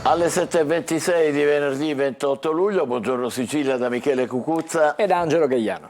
Alle 7.26 di venerdì 28 luglio, buongiorno Sicilia da Michele Cucuzza ed Angelo Gagliano.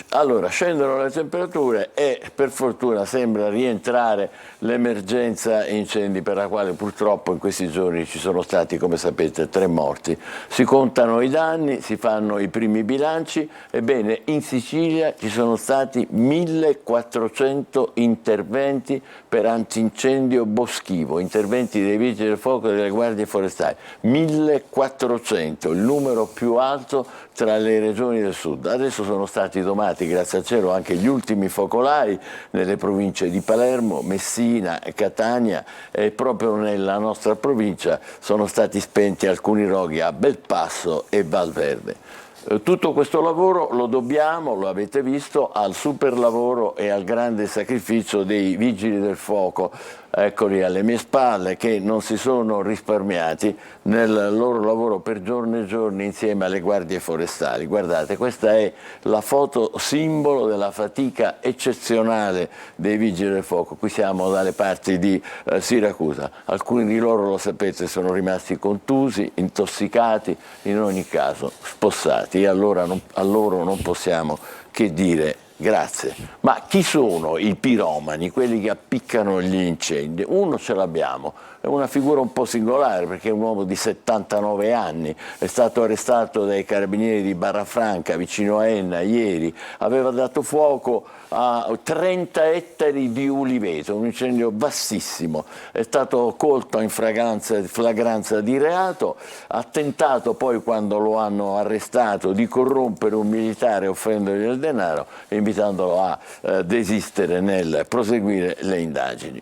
Allora, scendono le temperature e per fortuna sembra rientrare l'emergenza incendi per la quale purtroppo in questi giorni ci sono stati, come sapete, 3 morti. Si contano i danni, si fanno i primi bilanci. Ebbene, in Sicilia ci sono stati 1400 interventi per antincendio boschivo, interventi dei vigili del fuoco e delle guardie forestali. 1400, il numero più alto tra le regioni del sud. Adesso sono stati domati, grazie al cielo, anche gli ultimi focolai nelle province di Palermo, Messina e Catania, e proprio nella nostra provincia sono stati spenti alcuni roghi a Belpasso e Valverde. Tutto questo lavoro lo dobbiamo, lo avete visto, al super lavoro e al grande sacrificio dei vigili del fuoco, eccoli alle mie spalle, che non si sono risparmiati nel loro lavoro per giorni e giorni insieme alle guardie forestali. Guardate, questa è la foto simbolo della fatica eccezionale dei vigili del fuoco. Qui siamo dalle parti di Siracusa. Alcuni di loro, lo sapete, sono rimasti contusi, intossicati, in ogni caso spossati. E allora a loro non possiamo che dire grazie. Ma chi sono i piromani, quelli che appiccano gli incendi? Uno ce l'abbiamo, è una figura un po' singolare perché è un uomo di 79 anni, è stato arrestato dai carabinieri di Barrafranca vicino a Enna ieri, aveva dato fuoco a 30 ettari di uliveto, un incendio vastissimo, è stato colto in flagranza di reato, ha tentato poi, quando lo hanno arrestato, di corrompere un militare offrendogli del denaro e invitandolo a desistere nel proseguire le indagini.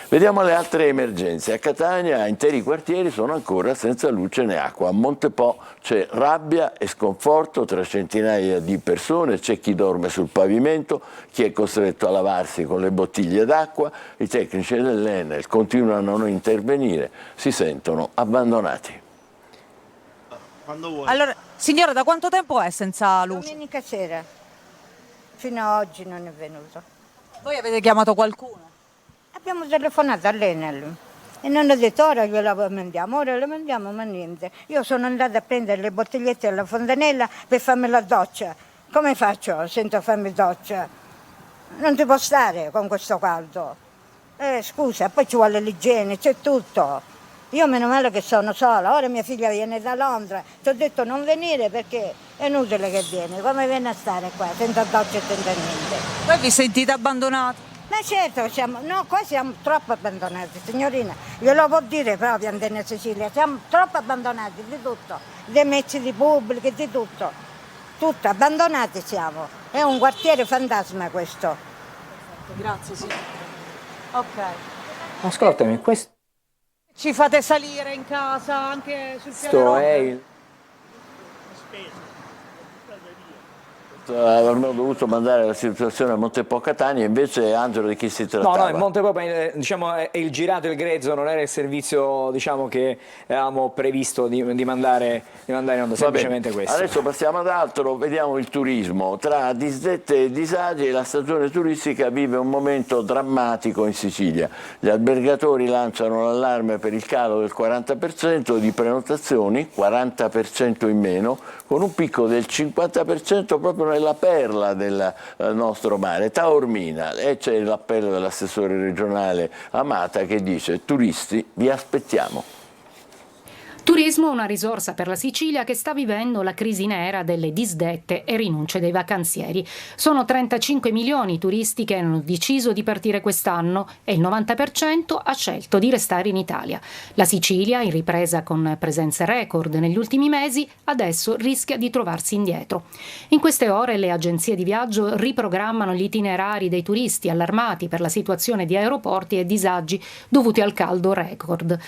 Vediamo le altre emergenze. A Catania interi quartieri sono ancora senza luce né acqua. A Montepo c'è rabbia e sconforto tra centinaia di persone, c'è chi dorme sul pavimento, chi è costretto a lavarsi con le bottiglie d'acqua, i tecnici dell'Enel continuano a non intervenire, si sentono abbandonati. Allora, signora, da quanto tempo è senza luce? Domenica sera, fino a oggi non è venuto. Voi avete chiamato qualcuno? Abbiamo telefonato all'Enel e non ha detto ora gliela mandiamo, ma niente. Io sono andata a prendere le bottigliette alla fontanella per farmi la doccia. Come faccio senza farmi doccia? Non ti può stare con questo caldo. Scusa, poi ci vuole l'igiene, c'è tutto. Io meno male che sono sola, ora mia figlia viene da Londra, ti ho detto non venire perché è inutile che vieni, come viene a stare qua senza doccia e senza niente. Voi vi sentite abbandonati? Ma certo, qua siamo troppo abbandonati, signorina, glielo può dire proprio Antenna Sicilia, siamo troppo abbandonati di tutto, dei mezzi di pubblico, di tutto, abbandonati siamo, è un quartiere fantasma questo. Grazie, sì. Ok. Ascoltami, questo Ci fate salire in casa anche sul piano è il... Avremmo dovuto mandare la situazione a Montepo Catania, invece Angelo di chi si trattava? No, in Montepo diciamo, è il girato e il grezzo, non era il servizio, diciamo, che avevamo previsto di mandare in onda, semplicemente questo. Adesso passiamo ad altro, vediamo il turismo. Tra disdette e disagi la stagione turistica vive un momento drammatico in Sicilia. Gli albergatori lanciano l'allarme per il calo del 40% di prenotazioni, 40% in meno, con un picco del 50% proprio nella perla del nostro mare, Taormina, e c'è l'appello dell'assessore regionale Amata che dice: turisti, vi aspettiamo. Turismo, una risorsa per la Sicilia che sta vivendo la crisi nera delle disdette e rinunce dei vacanzieri. Sono 35 milioni i turisti che hanno deciso di partire quest'anno e il 90% ha scelto di restare in Italia. La Sicilia, in ripresa con presenze record negli ultimi mesi, adesso rischia di trovarsi indietro. In queste ore le agenzie di viaggio riprogrammano gli itinerari dei turisti allarmati per la situazione di aeroporti e disagi dovuti al caldo record.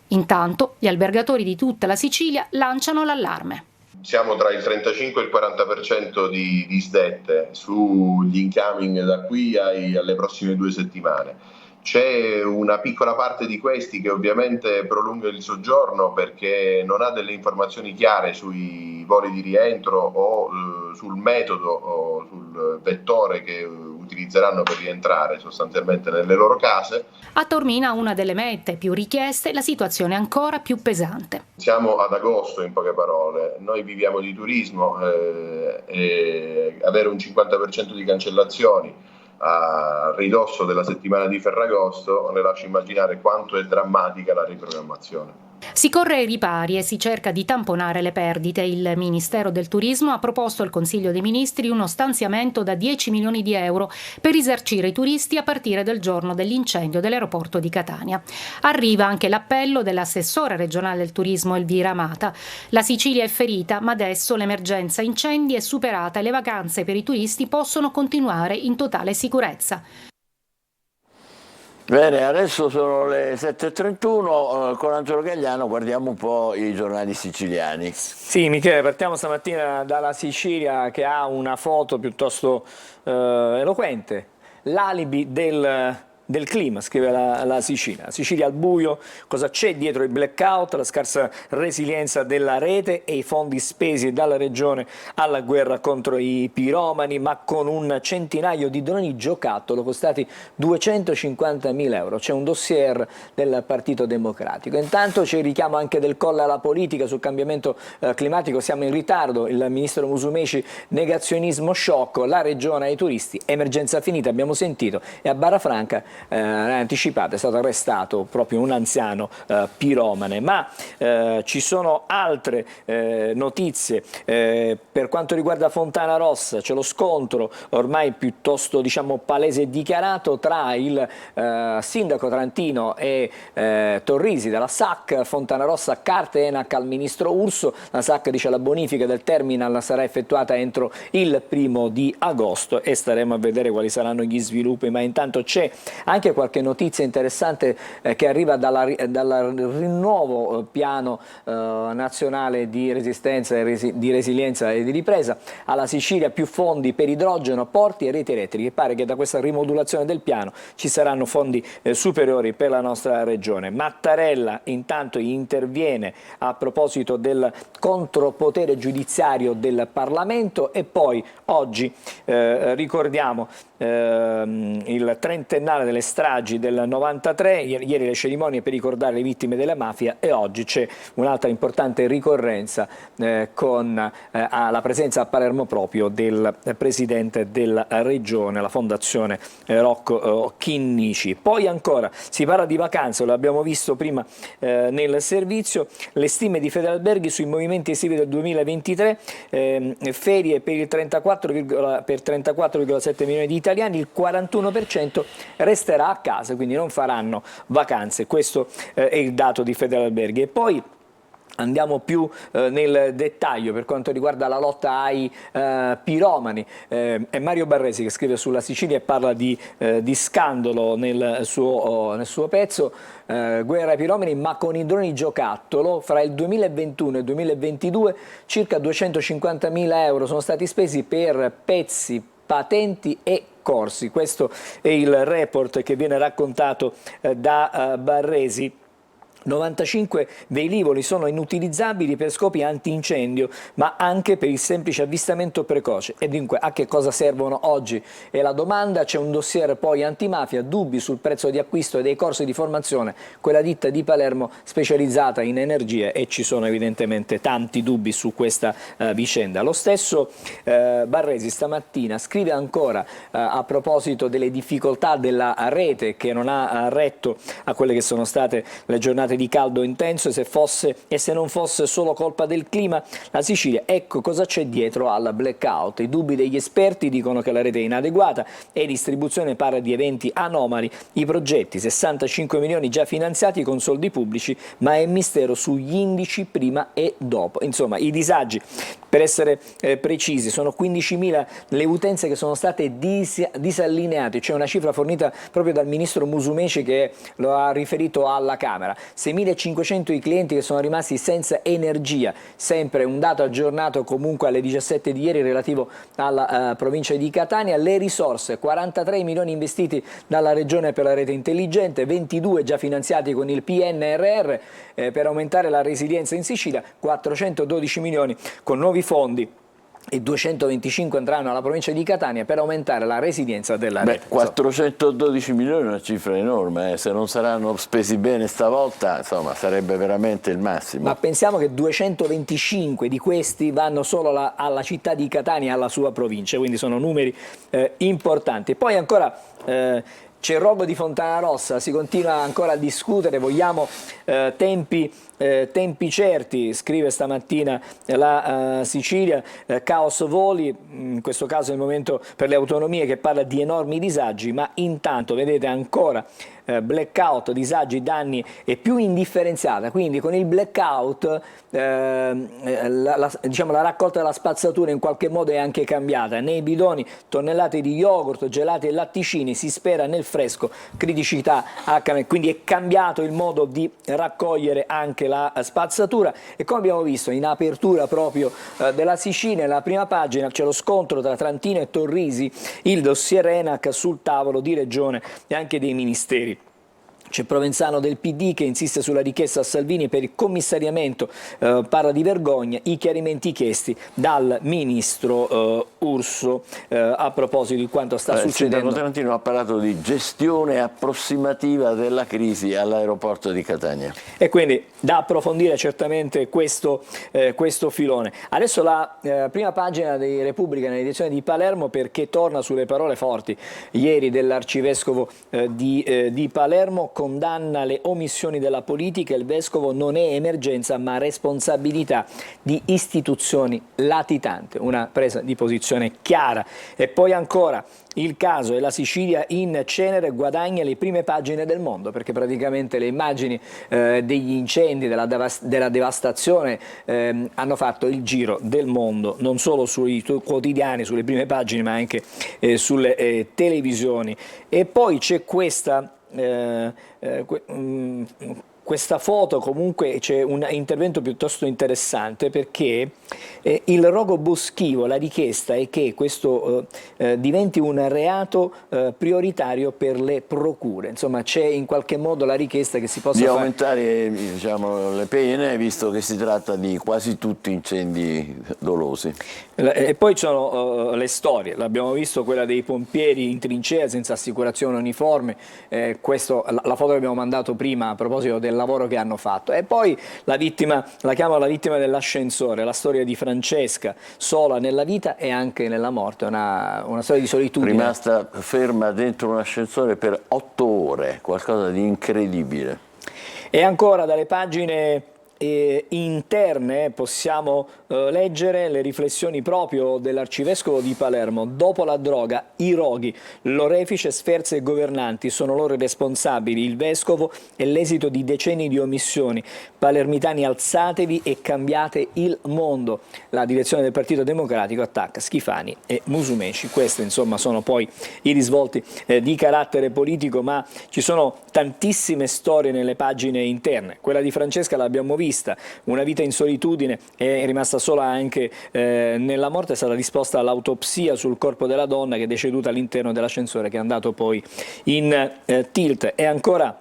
Intanto gli albergatori di tutta la Sicilia lanciano l'allarme. Siamo tra il 35 e il 40% di disdette sugli incoming da qui alle prossime 2 settimane. C'è una piccola parte di questi che ovviamente prolunga il soggiorno perché non ha delle informazioni chiare sui voli di rientro o sul metodo o sul vettore che utilizzeranno per rientrare sostanzialmente nelle loro case. A Taormina, una delle mete più richieste, la situazione è ancora più pesante. Siamo ad agosto, in poche parole, noi viviamo di turismo e avere un 50% di cancellazioni a ridosso della settimana di Ferragosto ne lascia immaginare quanto è drammatica la riprogrammazione. Si corre ai ripari e si cerca di tamponare le perdite. Il Ministero del Turismo ha proposto al Consiglio dei Ministri uno stanziamento da 10 milioni di euro per risarcire i turisti a partire dal giorno dell'incendio dell'aeroporto di Catania. Arriva anche l'appello dell'assessore regionale del turismo Elvira Amata. La Sicilia è ferita, ma adesso l'emergenza incendi è superata e le vacanze per i turisti possono continuare in totale sicurezza. Bene, adesso sono le 7.31, con Angelo Gagliano guardiamo un po' i giornali siciliani. Sì, Michele, partiamo stamattina dalla Sicilia, che ha una foto piuttosto eloquente. L'alibi del clima, scrive la Sicilia. Sicilia al buio, cosa c'è dietro il blackout, la scarsa resilienza della rete e i fondi spesi dalla regione alla guerra contro i piromani, ma con un centinaio di droni giocattolo costati 250.000 euro. C'è un dossier del Partito Democratico. Intanto c'è il richiamo anche del Colle alla politica sul cambiamento climatico, siamo in ritardo, il ministro Musumeci, negazionismo sciocco, la regione ai turisti, emergenza finita, abbiamo sentito, e a Barrafranca anticipato, è stato arrestato proprio un anziano piromane. Ma ci sono altre notizie per quanto riguarda Fontana Rossa. C'è lo scontro ormai piuttosto, diciamo, palese e dichiarato tra il sindaco trantino e Torrisi della SAC. Fontana Rossa, carta ENAC al ministro Urso. La SAC dice la bonifica del terminal sarà effettuata entro il 1° di agosto e staremo a vedere quali saranno gli sviluppi, ma intanto c'è anche qualche notizia interessante che arriva dal rinnovo piano nazionale di resistenza, di resilienza e di ripresa. Alla Sicilia più fondi per idrogeno, porti e reti elettriche. Pare che da questa rimodulazione del piano ci saranno fondi superiori per la nostra regione. Mattarella intanto interviene a proposito del contropotere giudiziario del Parlamento e poi oggi ricordiamo il trentennale delle stragi del 93, ieri le cerimonie per ricordare le vittime della mafia e oggi c'è un'altra importante ricorrenza con la presenza a Palermo proprio del presidente della regione, la fondazione Rocco Chinnici. Poi ancora si parla di vacanze, lo abbiamo visto prima nel servizio, le stime di Federalberghi sui movimenti estivi del 2023, ferie per il 34,7 milioni di italiani, il 41% resterà a casa, quindi non faranno vacanze. Questo è il dato di Federalberghi. E poi andiamo più nel dettaglio per quanto riguarda la lotta ai piromani. È Mario Barresi che scrive sulla Sicilia e parla di scandalo nel suo pezzo. Guerra ai piromani, ma con i droni giocattolo. Fra il 2021 e il 2022 circa 250.000 euro sono stati spesi per pezzi, patenti e corsi. Questo è il report che viene raccontato da Barresi. 95 velivoli sono inutilizzabili per scopi antincendio, ma anche per il semplice avvistamento precoce. E dunque a che cosa servono oggi? È la domanda. C'è un dossier poi antimafia, dubbi sul prezzo di acquisto e dei corsi di formazione, quella ditta di Palermo specializzata in energie, e ci sono evidentemente tanti dubbi su questa vicenda. Lo stesso Barresi stamattina scrive ancora a proposito delle difficoltà della rete che non ha retto a quelle che sono state le giornate di caldo intenso, e se non fosse solo colpa del clima, la Sicilia, ecco cosa c'è dietro al blackout. I dubbi degli esperti dicono che la rete è inadeguata e distribuzione parla di eventi anomali, i progetti 65 milioni già finanziati con soldi pubblici, ma è mistero sugli indici prima e dopo. Insomma, i disagi, per essere precisi, sono 15.000 le utenze che sono state disallineate. C'è una cifra fornita proprio dal ministro Musumeci che lo ha riferito alla Camera. 6.500 i clienti che sono rimasti senza energia, sempre un dato aggiornato comunque alle 17 di ieri relativo alla provincia di Catania. Le risorse, 43 milioni investiti dalla Regione per la rete intelligente, 22 già finanziati con il PNRR per aumentare la resilienza in Sicilia, 412 milioni con nuovi fondi e 225 andranno alla provincia di Catania per aumentare la resilienza della rete. 412 milioni è una cifra enorme, se non saranno spesi bene stavolta, insomma, sarebbe veramente il massimo. Ma pensiamo che 225 di questi vanno solo alla città di Catania e alla sua provincia, quindi sono numeri importanti. Poi ancora c'è il rogo di Fontanarossa, si continua ancora a discutere, vogliamo tempi certi, scrive stamattina la Sicilia, caos voli, in questo caso è il momento per le autonomie che parla di enormi disagi, ma intanto vedete ancora blackout, disagi, danni e più indifferenziata, quindi con il blackout diciamo, la raccolta della spazzatura in qualche modo è anche cambiata, nei bidoni tonnellate di yogurt, gelati e latticini, si spera nel fresco, criticità H, quindi è cambiato il modo di raccogliere anche la spazzatura e come abbiamo visto in apertura proprio della Sicilia, nella prima pagina c'è lo scontro tra Trantino e Torrisi, il dossier Enac sul tavolo di Regione e anche dei ministeri. C'è Provenzano del PD che insiste sulla richiesta a Salvini per il commissariamento, parla di vergogna, i chiarimenti chiesti dal ministro Urso a proposito di quanto sta succedendo. Il Trentino ha parlato di gestione approssimativa della crisi all'aeroporto di Catania. E quindi da approfondire certamente questo filone. Adesso la prima pagina di Repubblica nell'edizione di Palermo perché torna sulle parole forti ieri dell'arcivescovo di Palermo, condanna le omissioni della politica, il vescovo non è emergenza ma responsabilità di istituzioni latitanti, una presa di posizione chiara. E poi ancora il caso e la Sicilia in cenere guadagna le prime pagine del mondo perché praticamente le immagini degli incendi, della devastazione hanno fatto il giro del mondo, non solo sui quotidiani, sulle prime pagine ma anche sulle televisioni. E poi c'è questa foto, comunque c'è un intervento piuttosto interessante perché il rogo boschivo, la richiesta è che questo diventi un reato prioritario per le procure, insomma c'è in qualche modo la richiesta che si possa aumentare diciamo, le pene visto che si tratta di quasi tutti incendi dolosi. E poi ci sono le storie, l'abbiamo visto, quella dei pompieri in trincea senza assicurazione uniforme, la foto che abbiamo mandato prima a proposito del lavoro che hanno fatto. E poi la vittima, la chiamano la vittima dell'ascensore, la storia di Francesca, sola nella vita e anche nella morte, una storia di solitudine. Rimasta ferma dentro un ascensore per 8 ore, qualcosa di incredibile. E ancora dalle pagine interne possiamo leggere le riflessioni proprio dell'arcivescovo di Palermo. Dopo la droga, i roghi, l'orefice, sferze e governanti sono loro responsabili. Il vescovo è l'esito di decenni di omissioni. Palermitani, alzatevi e cambiate il mondo. La direzione del Partito Democratico attacca Schifani e Musumeci. Questi insomma sono poi i risvolti di carattere politico, ma ci sono tantissime storie nelle pagine interne. Quella di Francesca l'abbiamo vista, una vita in solitudine, è rimasta sola anche nella morte, è stata disposta l'autopsia sul corpo della donna che è deceduta all'interno dell'ascensore che è andato poi in tilt. E ancora,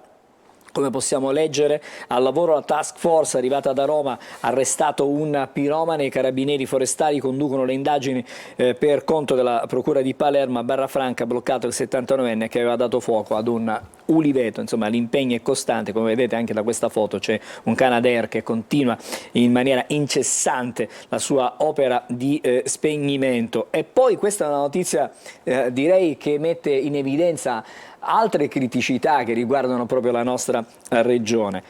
come possiamo leggere, al lavoro la task force arrivata da Roma, arrestato un piromane, i carabinieri forestali conducono le indagini per conto della procura di Palermo. A Barrafranca bloccato il 79enne che aveva dato fuoco ad un uliveto, insomma l'impegno è costante, come vedete anche da questa foto c'è un Canadair che continua in maniera incessante la sua opera di spegnimento. E poi questa è una notizia direi che mette in evidenza altre criticità che riguardano proprio la nostra regione.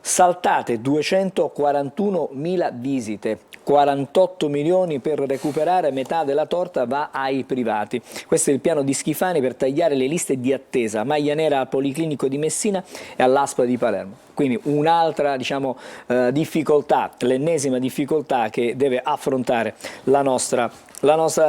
Saltate 241.000 visite, 48 milioni per recuperare metà della torta va ai privati. Questo è il piano di Schifani per tagliare le liste di attesa, maglia nera al Policlinico di Messina e all'ASP di Palermo. Quindi un'altra difficoltà, l'ennesima difficoltà che deve affrontare la nostra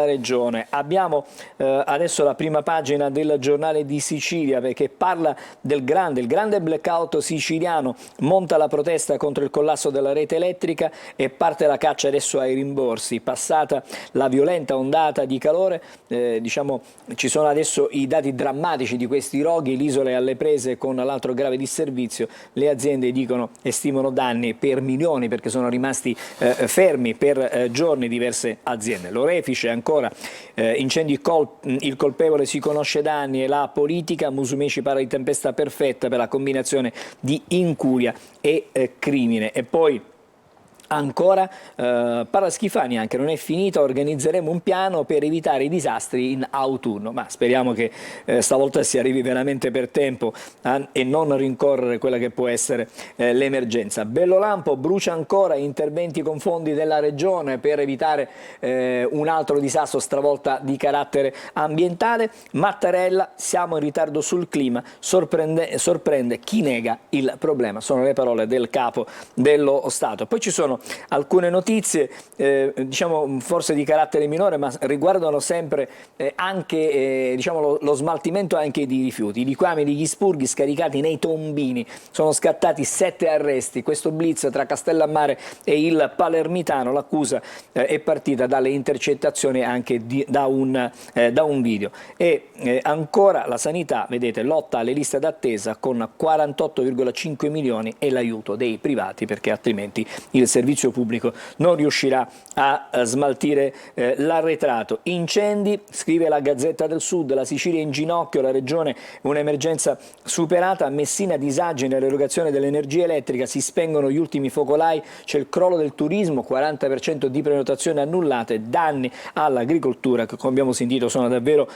regione. Abbiamo adesso la prima pagina del Giornale di Sicilia perché parla del grande blackout siciliano, monta la protesta contro il collasso della rete elettrica e parte la caccia adesso ai rimborsi. Passata la violenta ondata di calore, ci sono adesso i dati drammatici di questi roghi, l'isola è alle prese con l'altro grave disservizio, le aziende dicono e stimano danni per milioni perché sono rimasti fermi per giorni diverse aziende. L'orefice ancora, incendi il colpevole si conosce da anni e la politica, Musumeci parla di tempesta perfetta per la combinazione di incuria e crimine. E poi ancora parla Schifani anche, non è finita, organizzeremo un piano per evitare i disastri in autunno, ma speriamo che stavolta si arrivi veramente per tempo e non rincorrere quella che può essere l'emergenza. Bellolampo brucia ancora, interventi con fondi della regione per evitare un altro disastro stavolta di carattere ambientale. Mattarella, siamo in ritardo sul clima, sorprende chi nega il problema, sono le parole del capo dello Stato. Poi ci sono alcune notizie, diciamo forse di carattere minore, ma riguardano sempre anche diciamo lo smaltimento anche di rifiuti. I liquami degli spurghi scaricati nei tombini, sono scattati 7 arresti, questo blitz tra Castellammare e il Palermitano, l'accusa è partita dalle intercettazioni anche da un video. E ancora la sanità, vedete, lotta alle liste d'attesa con 48,5 milioni e l'aiuto dei privati, perché altrimenti il servizio pubblico non riuscirà a smaltire l'arretrato. Incendi, scrive la Gazzetta del Sud, la Sicilia in ginocchio, la regione un'emergenza superata, a Messina disagi nell'erogazione dell'energia elettrica, si spengono gli ultimi focolai, c'è il crollo del turismo, 40% di prenotazioni annullate, danni all'agricoltura che come abbiamo sentito sono davvero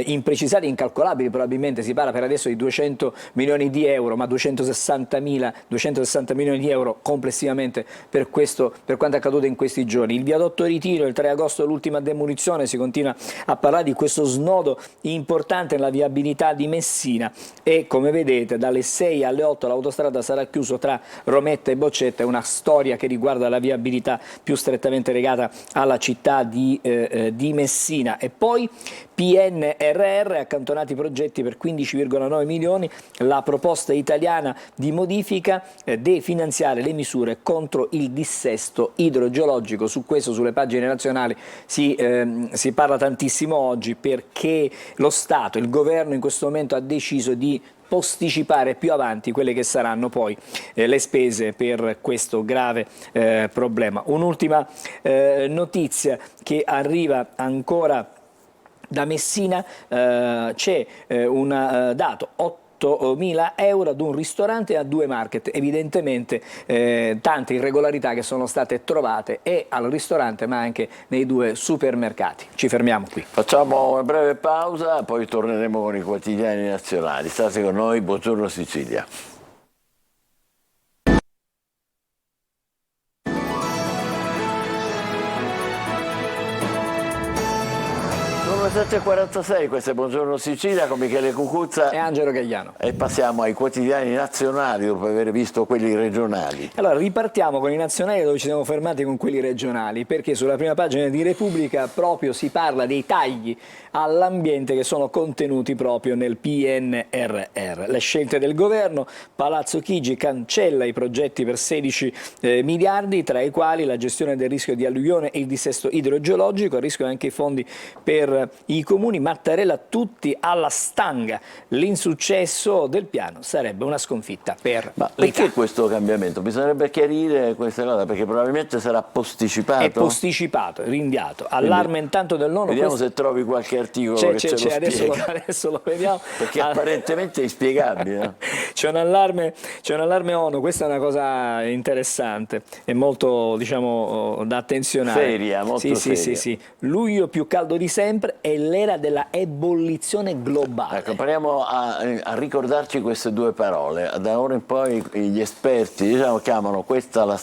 imprecisati, incalcolabili, probabilmente si parla per adesso di 200 milioni di euro, ma 260 milioni di euro complessivamente per quanto accaduto in questi giorni. Il viadotto Ritiro, il 3 agosto l'ultima demolizione, si continua a parlare di questo snodo importante nella viabilità di Messina e come vedete dalle 6 alle 8 l'autostrada sarà chiusa tra Rometta e Boccetta, è una storia che riguarda la viabilità più strettamente legata alla città di Messina. E poi PNRR, accantonati progetti per 15,9 milioni, la proposta italiana di modifica definanziare le misure contro il dissesto idrogeologico. Su questo sulle pagine nazionali si parla tantissimo oggi perché lo Stato, il governo in questo momento ha deciso di posticipare più avanti quelle che saranno poi le spese per questo grave problema. Un'ultima notizia che arriva ancora da Messina, c'è un dato, 8.000 euro ad un ristorante e a 2 market, evidentemente tante irregolarità che sono state trovate e al ristorante ma anche nei 2 supermercati. Ci fermiamo qui. Facciamo una breve pausa, poi torneremo con i quotidiani nazionali. State con noi, buongiorno Sicilia. Sono le 7.46, questo è Buongiorno Sicilia con Michele Cucuzza e Angelo Gagliano. E passiamo ai quotidiani nazionali dopo aver visto quelli regionali. Allora ripartiamo con i nazionali dove ci siamo fermati con quelli regionali, perché sulla prima pagina di Repubblica proprio si parla dei tagli all'ambiente che sono contenuti proprio nel PNRR. Le scelte del governo, Palazzo Chigi cancella i progetti per 16 miliardi, tra i quali la gestione del rischio di alluvione e il dissesto idrogeologico, a rischio anche i fondi per i comuni. Mattarella tutti alla stanga, l'insuccesso del piano sarebbe una sconfitta per Ma perché questo cambiamento? Bisognerebbe chiarire questa cosa perché probabilmente sarà posticipato. È posticipato, rinviato. Allarme intanto del nono. Vediamo se trovi qualche articolo che ce lo spiega. Adesso lo vediamo. Perché apparentemente è inspiegabile. C'è un allarme ONU, questa è una cosa interessante e molto, diciamo, da attenzionare. Seria, molto seria. Sì. Luglio più caldo di sempre è l'era della ebollizione globale. Ecco, proviamo a ricordarci queste 2 parole. Da ora in poi gli esperti chiamano questa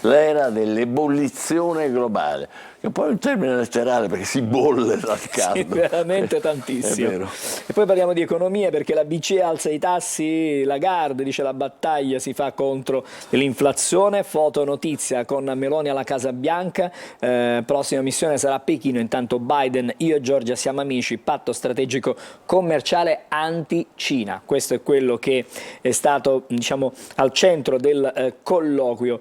l'era dell'ebollizione globale. Che è poi un termine letterale perché si bolle dal caldo. Sì, veramente tantissimo. È vero. E poi parliamo di economia perché la BCE alza i tassi, Lagarde dice la battaglia si fa contro l'inflazione, fotonotizia con Meloni alla Casa Bianca, prossima missione sarà a Pechino, intanto Biden, io e Giorgia siamo amici, patto strategico commerciale anti-Cina. Questo è quello che è stato, diciamo, al centro del colloquio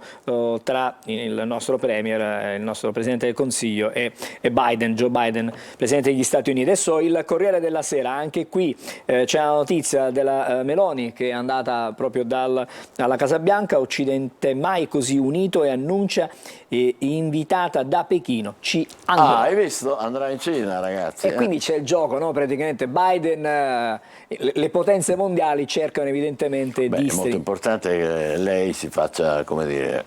tra il nostro Premier, il nostro Presidente del Consiglio Consiglio e Biden, Joe Biden, Presidente degli Stati Uniti. Adesso il Corriere della Sera, anche qui c'è la notizia della Meloni che è andata proprio alla Casa Bianca, Occidente mai così unito, e annuncia invitata da Pechino, ci andrà. Hai visto? Andrà in Cina, ragazzi. E quindi c'è il gioco, no? Praticamente Biden, le potenze mondiali cercano evidentemente Beh, di... è molto importante che lei si faccia, come dire,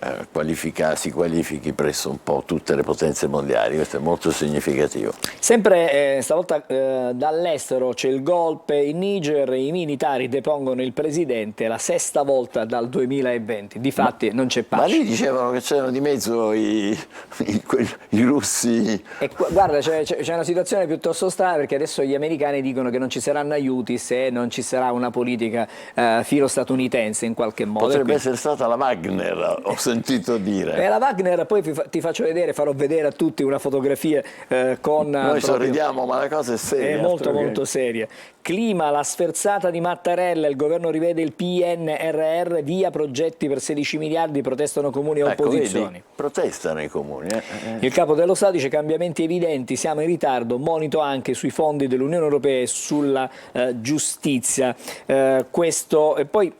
si qualifichi presso un po' tutte le potenze mondiali, questo è molto significativo. Sempre stavolta dall'estero c'è il golpe in Niger, i militari depongono il presidente, la sesta volta dal 2020, difatti non c'è pace. Ma lì dicevano che c'erano di mezzo i russi. E guarda, c'è una situazione piuttosto strana, perché adesso gli americani dicono che non ci saranno aiuti se non ci sarà una politica filo statunitense in qualche modo. Potrebbe essere stata la Wagner, ho sentito dire. La Wagner, poi ti faccio vedere, farò vedere a tutti una fotografia con... Noi sorridiamo, ma la cosa è seria. È molto seria. Clima, la sferzata di Mattarella, il governo rivede il PNRR, via progetti per 16 miliardi, protestano comuni e opposizioni. Vedi, protestano i comuni. Il capo dello Stato dice cambiamenti evidenti, siamo in ritardo, monito anche sui fondi dell'Unione Europea e sulla giustizia. Questo, e poi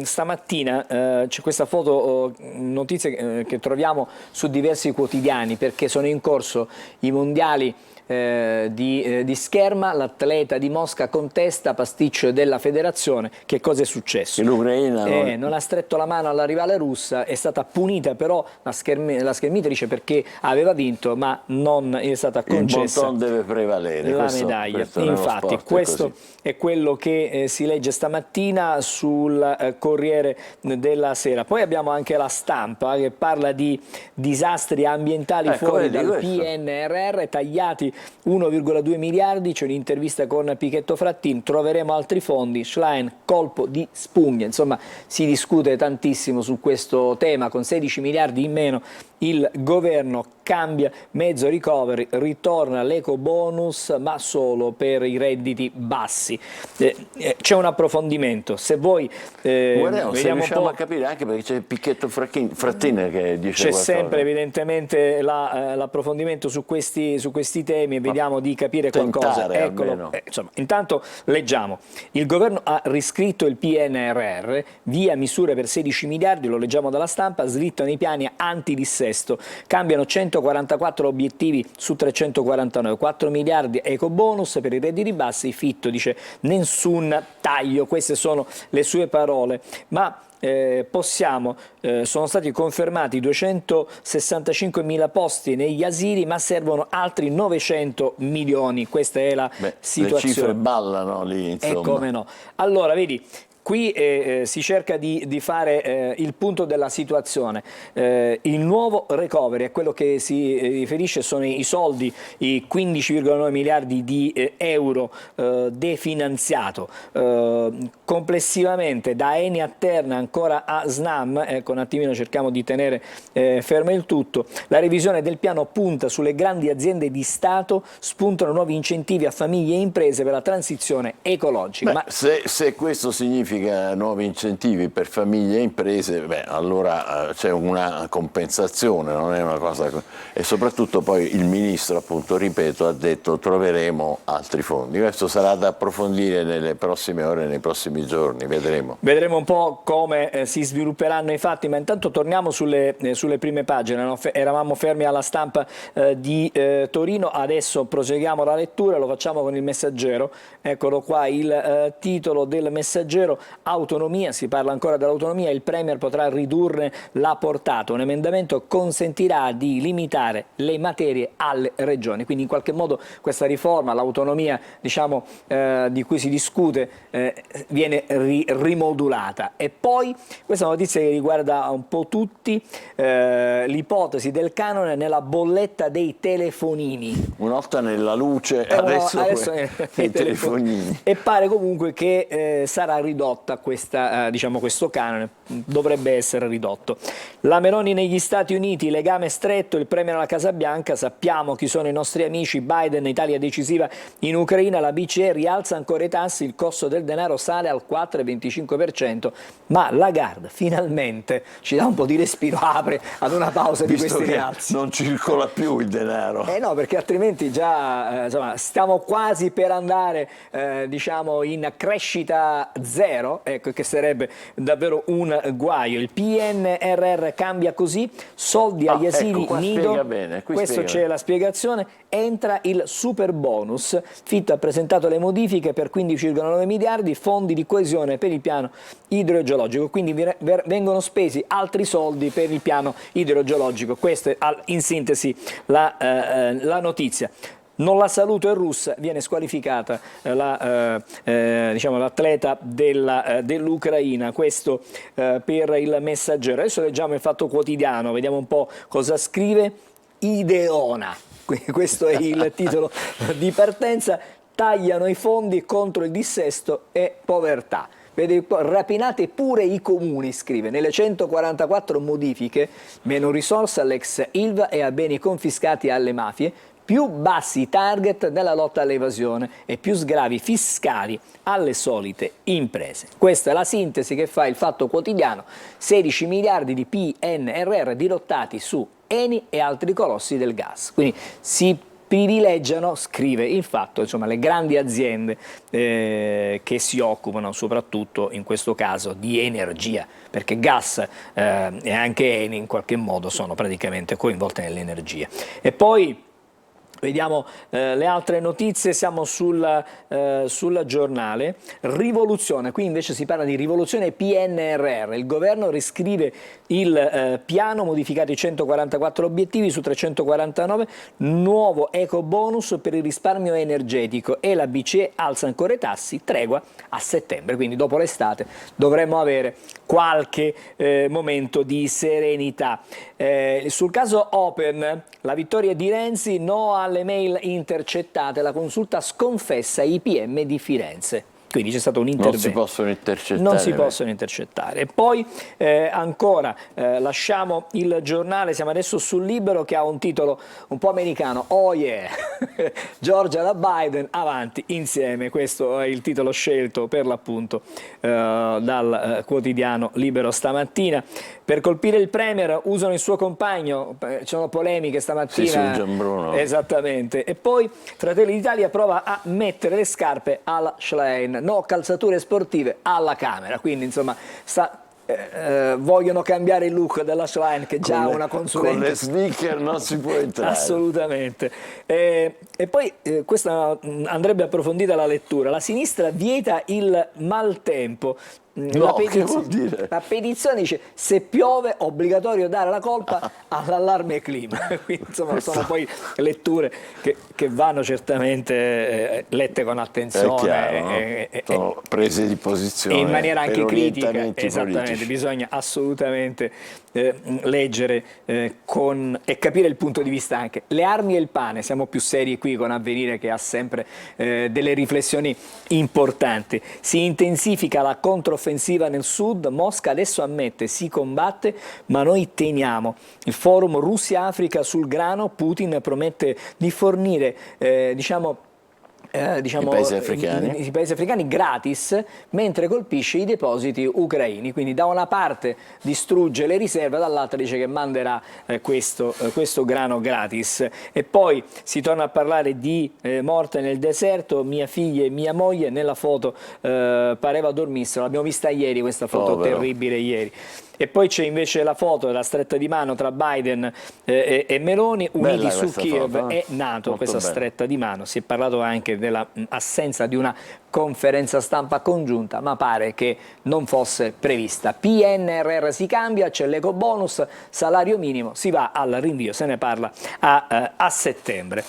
stamattina c'è questa foto, notizie che troviamo su diversi quotidiani, perché sono in corso i mondiali di scherma, l'atleta di Mosca contesta, pasticcio della federazione. Che cosa è successo? L'Ucraina non ha stretto la mano alla rivale russa, è stata punita però la schermitrice perché aveva vinto, ma non è stata concessa. Il bon ton deve prevalere. La medaglia. Infatti questo è quello che si legge stamattina sul Corriere della Sera. Poi abbiamo anche La Stampa che parla di disastri ambientali fuori dal PNRR, tagliati 1,2 miliardi, c'è un'intervista con Pichetto Frattin, troveremo altri fondi, Schlein, colpo di spugna. Insomma, si discute tantissimo su questo tema, con 16 miliardi in meno il governo cambia mezzo recovery, ritorna l'eco bonus ma solo per i redditi bassi. C'è un approfondimento, se voi vediamo se riusciamo un po', a capire, anche perché c'è Pichetto Frattin che dice c'è qualcosa. sempre evidentemente l'approfondimento su questi temi, e vediamo di capire qualcosa. Eccolo. Insomma, intanto leggiamo, il governo ha riscritto il PNRR, via misure per 16 miliardi, lo leggiamo dalla Stampa, slittano i piani antidissesto, cambiano 144 obiettivi su 349, 4 miliardi eco bonus per i redditi bassi, Fitto dice nessun taglio, queste sono le sue parole, ma sono stati confermati 265.000 posti negli asili, ma servono altri 900 milioni, questa è la situazione. Le cifre ballano lì, insomma. E come no. Allora, vedi, qui si cerca di fare il punto della situazione. Il nuovo recovery, a quello che si riferisce sono i soldi, i 15,9 miliardi di euro definanziato. Complessivamente da Eni a Terna ancora a Snam, ecco, un attimino cerchiamo di tenere fermo il tutto. La revisione del piano punta sulle grandi aziende di Stato, spuntano nuovi incentivi a famiglie e imprese per la transizione ecologica. Ma se questo significa nuovi incentivi per famiglie e imprese, allora c'è una compensazione, non è una cosa. E soprattutto poi il ministro, appunto, ripeto, ha detto troveremo altri fondi. Questo sarà da approfondire nelle prossime ore, nei prossimi giorni, vedremo. Vedremo un po' come si svilupperanno i fatti, ma intanto torniamo sulle prime pagine, no? Eravamo fermi alla Stampa di Torino, adesso proseguiamo la lettura, lo facciamo con il Messaggero. Eccolo qua il titolo del Messaggero: autonomia, si parla ancora dell'autonomia, il Premier potrà ridurre la portata, un emendamento consentirà di limitare le materie alle regioni, quindi in qualche modo questa riforma, l'autonomia diciamo di cui si discute viene rimodulata. E poi questa notizia che riguarda un po' tutti, l'ipotesi del canone nella bolletta dei telefonini. Una volta nella luce, adesso nei telefonini. E pare comunque che sarà ridotta questo canone, dovrebbe essere ridotto. La Meloni negli Stati Uniti, legame stretto, il Premier alla Casa Bianca, sappiamo chi sono i nostri amici, Biden, Italia decisiva in Ucraina, la BCE rialza ancora i tassi, il costo del denaro sale al 4,25%, ma Lagarde finalmente ci dà un po' di respiro, apre ad una pausa di Visto questi che rialzi. non circola più il denaro. No, perché altrimenti già insomma, stiamo quasi per andare diciamo in crescita zero, ecco, che sarebbe davvero un guaio. Il PNRR cambia così, soldi agli asili ecco, nido, spiega bene, questo spiega c'è bene. la spiegazione, entra il super bonus, Fitto ha presentato le modifiche per 15,9 miliardi, fondi di coesione per il piano idrogeologico, quindi vengono spesi altri soldi per il piano idrogeologico, questa è in sintesi la notizia. Non la saluto in russa, viene squalificata diciamo, l'atleta dell'Ucraina, questo per il Messaggero. Adesso leggiamo il Fatto Quotidiano, vediamo un po' cosa scrive Ideona, questo è il titolo di partenza, tagliano i fondi contro il dissesto e povertà. Vede, rapinate pure i comuni, scrive, nelle 144 modifiche, meno risorse all'ex Ilva e a beni confiscati alle mafie, più bassi target nella lotta all'evasione e più sgravi fiscali alle solite imprese. Questa è la sintesi che fa il Fatto Quotidiano, 16 miliardi di PNRR dirottati su Eni e altri colossi del gas. Quindi si privilegiano, scrive il Fatto, insomma, le grandi aziende che si occupano soprattutto in questo caso di energia, perché gas e anche Eni in qualche modo sono praticamente coinvolte nell'energia. E poi vediamo le altre notizie, siamo sul giornale. Rivoluzione, qui invece si parla di rivoluzione PNRR, il governo riscrive il piano, modificato i 144 obiettivi su 349, nuovo eco bonus per il risparmio energetico e la BCE alza ancora i tassi, tregua a settembre, quindi dopo l'estate dovremmo avere qualche momento di serenità. Sul caso Open, la vittoria di Renzi, no alle mail intercettate, la consulta sconfessa i PM di Firenze. Quindi c'è stato un intervento. Non si possono intercettare. Non si possono intercettare. E poi ancora lasciamo il giornale, siamo adesso sul Libero che ha un titolo un po' americano, oh yeah, Georgia da Biden, avanti insieme, questo è il titolo scelto per l'appunto dal quotidiano Libero stamattina. Per colpire il Premier usano il suo compagno, ci sono polemiche stamattina. Sì, su Gianbruno. Esattamente. E poi Fratelli d'Italia prova a mettere le scarpe alla Schlein, no calzature sportive alla Camera, quindi insomma vogliono cambiare il look della Schlein che già ha una consulente. Con le sneaker non si può entrare. Assolutamente. E poi questa andrebbe approfondita la lettura. La sinistra vieta il maltempo. No, che vuol dire? La petizione dice se piove obbligatorio dare la colpa all'allarme clima. Quindi, insomma, sono poi letture che vanno certamente lette con attenzione. È chiaro, sono prese di posizione in maniera anche critica. Esattamente, politici. bisogna assolutamente leggere e capire il punto di vista anche. Le armi e il pane, siamo più seri qui con Avvenire che ha sempre delle riflessioni importanti. Si intensifica la controffensiva nel sud, Mosca adesso ammette si combatte ma noi teniamo. Il forum Russia-Africa sul grano, Putin promette di fornire i paesi africani gratis mentre colpisce i depositi ucraini, quindi da una parte distrugge le riserve, dall'altra dice che manderà questo grano gratis. E poi si torna a parlare di morte nel deserto, mia figlia e mia moglie nella foto pareva dormissero, l'abbiamo vista ieri questa foto terribile ieri. E poi c'è invece la foto della stretta di mano tra Biden e Meloni, uniti su Kiev e NATO, questa stretta di mano. Si è parlato anche dell'assenza di una conferenza stampa congiunta, ma pare che non fosse prevista. PNRR si cambia, c'è l'eco bonus, salario minimo, si va al rinvio, se ne parla a settembre.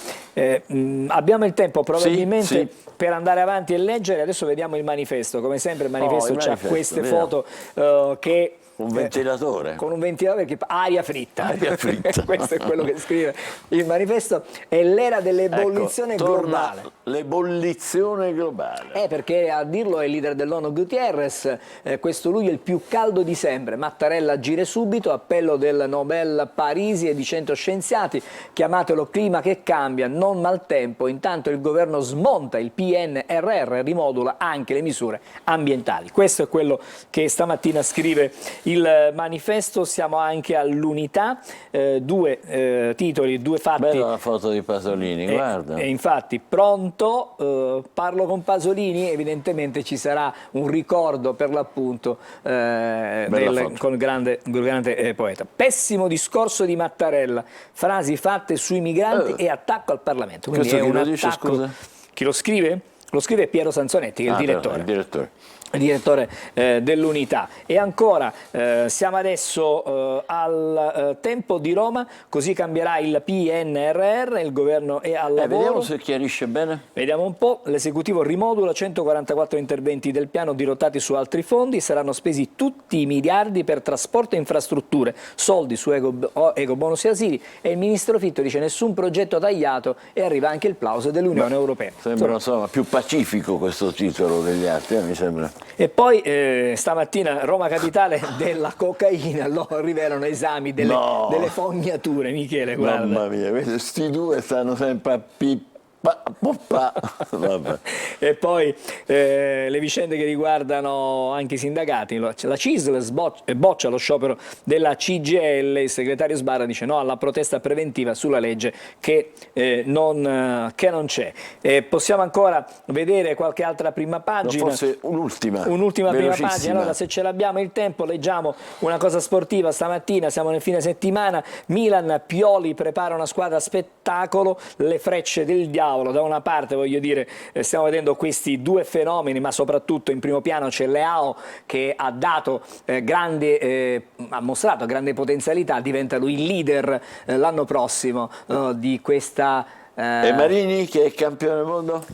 Abbiamo il tempo probabilmente per andare avanti e leggere, adesso vediamo il manifesto, come sempre il manifesto c'ha queste foto che Un ventilatore. Con un ventilatore che aria fritta. Aria fritta. Questo è quello che scrive il manifesto. È l'era dell'ebollizione globale. L'ebollizione globale. Perché a dirlo è il leader dell'ONU Guterres, questo luglio è il più caldo di sempre. Mattarella agire subito, appello del Nobel Parisi e di 100 scienziati, chiamatelo clima che cambia, non maltempo. Intanto il governo smonta il PNRR, rimodula anche le misure ambientali. Questo è quello che stamattina scrive il manifesto. Siamo anche all'Unità, due titoli, due fatti. Bella la foto di Pasolini, guarda. E infatti, pronto, parlo con Pasolini, evidentemente ci sarà un ricordo per l'appunto con il grande poeta. Pessimo discorso di Mattarella, frasi fatte sui migranti e attacco al Parlamento. Quindi questo è chi un lo dice, attacco. scusa? Chi lo scrive? Lo scrive Piero Sansonetti, che è il direttore. Il direttore. Direttore dell'Unità. E ancora siamo adesso al tempo di Roma, così cambierà il PNRR, il governo è al lavoro. Vediamo se chiarisce bene. Vediamo un po', l'esecutivo rimodula 144 interventi del piano dirottati su altri fondi, saranno spesi tutti i miliardi per trasporto e infrastrutture, soldi su ecobonus e asili, e il ministro Fitto dice nessun progetto tagliato e arriva anche il plauso dell'Unione Europea. Sembra insomma più pacifico questo titolo degli altri, mi sembra. E poi stamattina Roma Capitale della cocaina lo rivelano esami delle fognature, Michele, guarda. Mamma mia, questi due stanno sempre a Vabbè. E poi le vicende che riguardano anche i sindacati. La CISL boccia lo sciopero della CGIL, il segretario Sbarra dice no alla protesta preventiva sulla legge che non c'è. Possiamo ancora vedere qualche altra prima pagina. Forse un'ultima prima pagina. Allora, se ce l'abbiamo il tempo, leggiamo una cosa sportiva. Stamattina siamo nel fine settimana, Milan, Pioli prepara una squadra spettacolo, le frecce del diavolo. Da una parte, voglio dire, stiamo vedendo questi due fenomeni, ma soprattutto in primo piano c'è Leao che ha mostrato grande potenzialità, diventa lui il leader l'anno prossimo di questa. E Marini che è campione del mondo?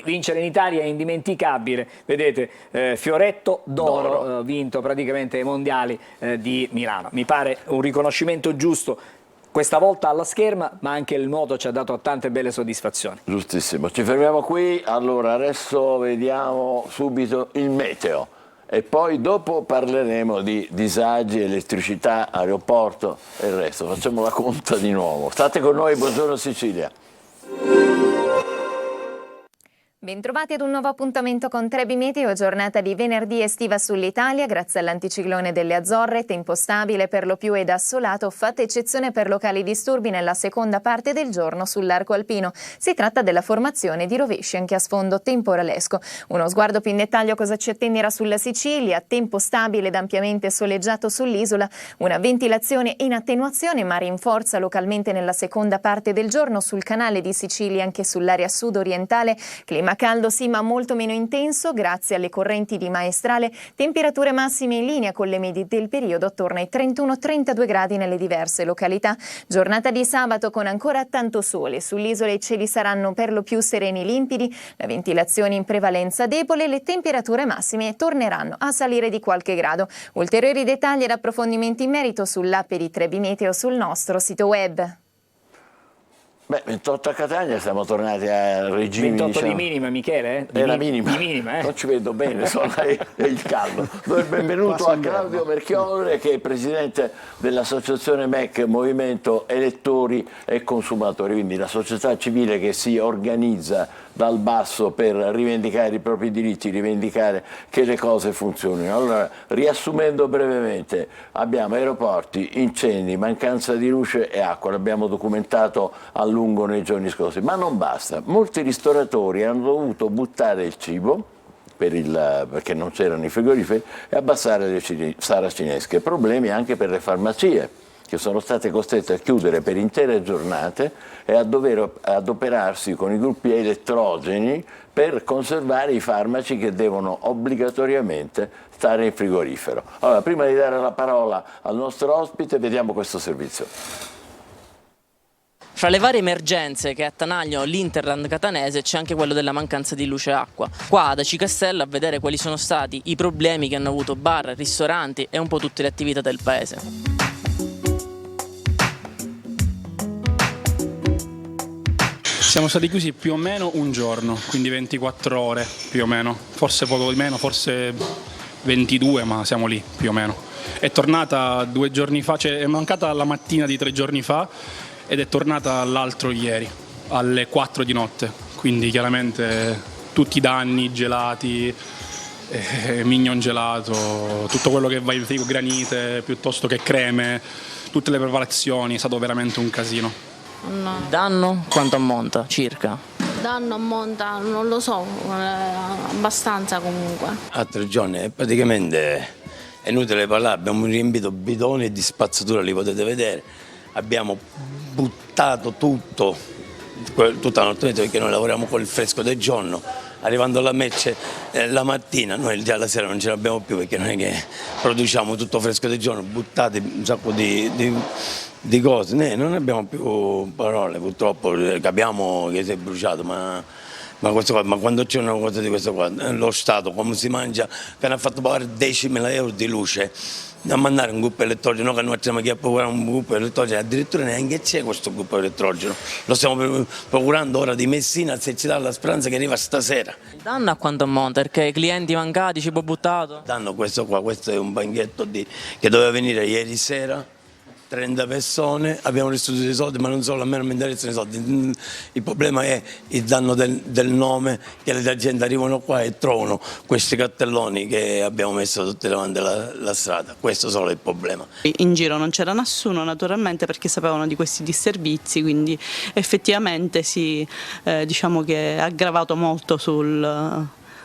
Vincere in Italia è indimenticabile. Vedete, fioretto d'oro vinto praticamente ai mondiali di Milano. Mi pare un riconoscimento giusto. Questa volta alla scherma, ma anche il nuoto ci ha dato tante belle soddisfazioni. Giustissimo, ci fermiamo qui. Allora, adesso vediamo subito il meteo e poi dopo parleremo di disagi, elettricità, aeroporto e il resto. Facciamo la conta di nuovo. State con noi, buongiorno Sicilia. Bentrovati ad un nuovo appuntamento con Trebi Meteo, giornata di venerdì estiva sull'Italia grazie all'anticiclone delle Azzorre, tempo stabile per lo più ed assolato, fatta eccezione per locali disturbi nella seconda parte del giorno sull'arco alpino. Si tratta della formazione di rovesci anche a sfondo temporalesco. Uno sguardo più in dettaglio cosa ci attenderà sulla Sicilia, tempo stabile ed ampiamente soleggiato sull'isola, una ventilazione in attenuazione ma rinforza localmente nella seconda parte del giorno sul canale di Sicilia anche sull'area sud-orientale, clima caldo sì ma molto meno intenso grazie alle correnti di maestrale, temperature massime in linea con le medie del periodo attorno ai 31-32 gradi nelle diverse località. Giornata di sabato con ancora tanto sole, sull'isola i cieli saranno per lo più sereni e limpidi, la ventilazione in prevalenza debole, le temperature massime torneranno a salire di qualche grado. Ulteriori dettagli ed approfondimenti in merito sull'app di Trebi Meteo sul nostro sito web. 28 a Catania, siamo tornati a regime 28 di minima, Michele? Era minima. Non ci vedo bene, è il caldo. Benvenuto a Claudio Merchione, che è il presidente dell'associazione MEC, Movimento Elettori e Consumatori, quindi la società civile che si organizza dal basso per rivendicare i propri diritti, rivendicare che le cose funzionino. Allora, riassumendo brevemente, abbiamo aeroporti, incendi, mancanza di luce e acqua, l'abbiamo documentato a lungo nei giorni scorsi, ma non basta. Molti ristoratori hanno dovuto buttare il cibo perché non c'erano i frigoriferi e abbassare le saracinesche. Problemi anche per le farmacie, che sono state costrette a chiudere per intere giornate e a dover adoperarsi con i gruppi elettrogeni per conservare i farmaci che devono obbligatoriamente stare in frigorifero. Allora, prima di dare la parola al nostro ospite, vediamo questo servizio. Fra le varie emergenze che attanagliano l'Interland catanese c'è anche quello della mancanza di luce e acqua. Qua ad Aci Castello a vedere quali sono stati i problemi che hanno avuto bar, ristoranti e un po' tutte le attività del paese. Siamo stati chiusi più o meno un giorno, quindi 24 ore più o meno, forse poco di meno, forse 22, ma siamo lì più o meno. È tornata 2 giorni fa, cioè è mancata la mattina di 3 giorni fa ed è tornata l'altro ieri, alle 4 di notte, quindi chiaramente tutti i danni, gelati, mignon gelato, tutto quello che va in frigo, granite, piuttosto che creme, tutte le preparazioni, è stato veramente un casino. No. Il danno quanto ammonta circa? Il danno ammonta, non lo so, abbastanza comunque. A 3 giorni praticamente è inutile parlare, abbiamo riempito bidoni di spazzatura, li potete vedere, abbiamo buttato tutto, tutta la notte perché noi lavoriamo con il fresco del giorno, arrivando alla merce la mattina, noi già la sera non ce l'abbiamo più perché non è che produciamo tutto fresco del giorno, buttate un sacco di cose, non abbiamo più parole purtroppo, capiamo che si è bruciato, ma quando c'è una cosa di questo qua, lo Stato come si mangia, che hanno fatto pagare 10.000 euro di luce, a mandare un gruppo elettrogeno, che noi stiamo a procurare un gruppo elettrogeno, addirittura neanche c'è questo gruppo elettrogeno, lo stiamo procurando ora di Messina, se ci dà la speranza che arriva stasera. Il danno a quanto ammonta? Perché clienti mancati, cibo buttato? Il danno questo qua, questo è un banchetto che doveva venire ieri sera, 30 persone, abbiamo restituito i soldi, ma non solo, a me non mi interessano i soldi. Il problema è il danno del nome, che le gente arrivano qua e trovano questi cartelloni che abbiamo messo tutti davanti alla strada. Questo solo è il problema. In giro non c'era nessuno naturalmente perché sapevano di questi disservizi, quindi effettivamente diciamo che ha aggravato molto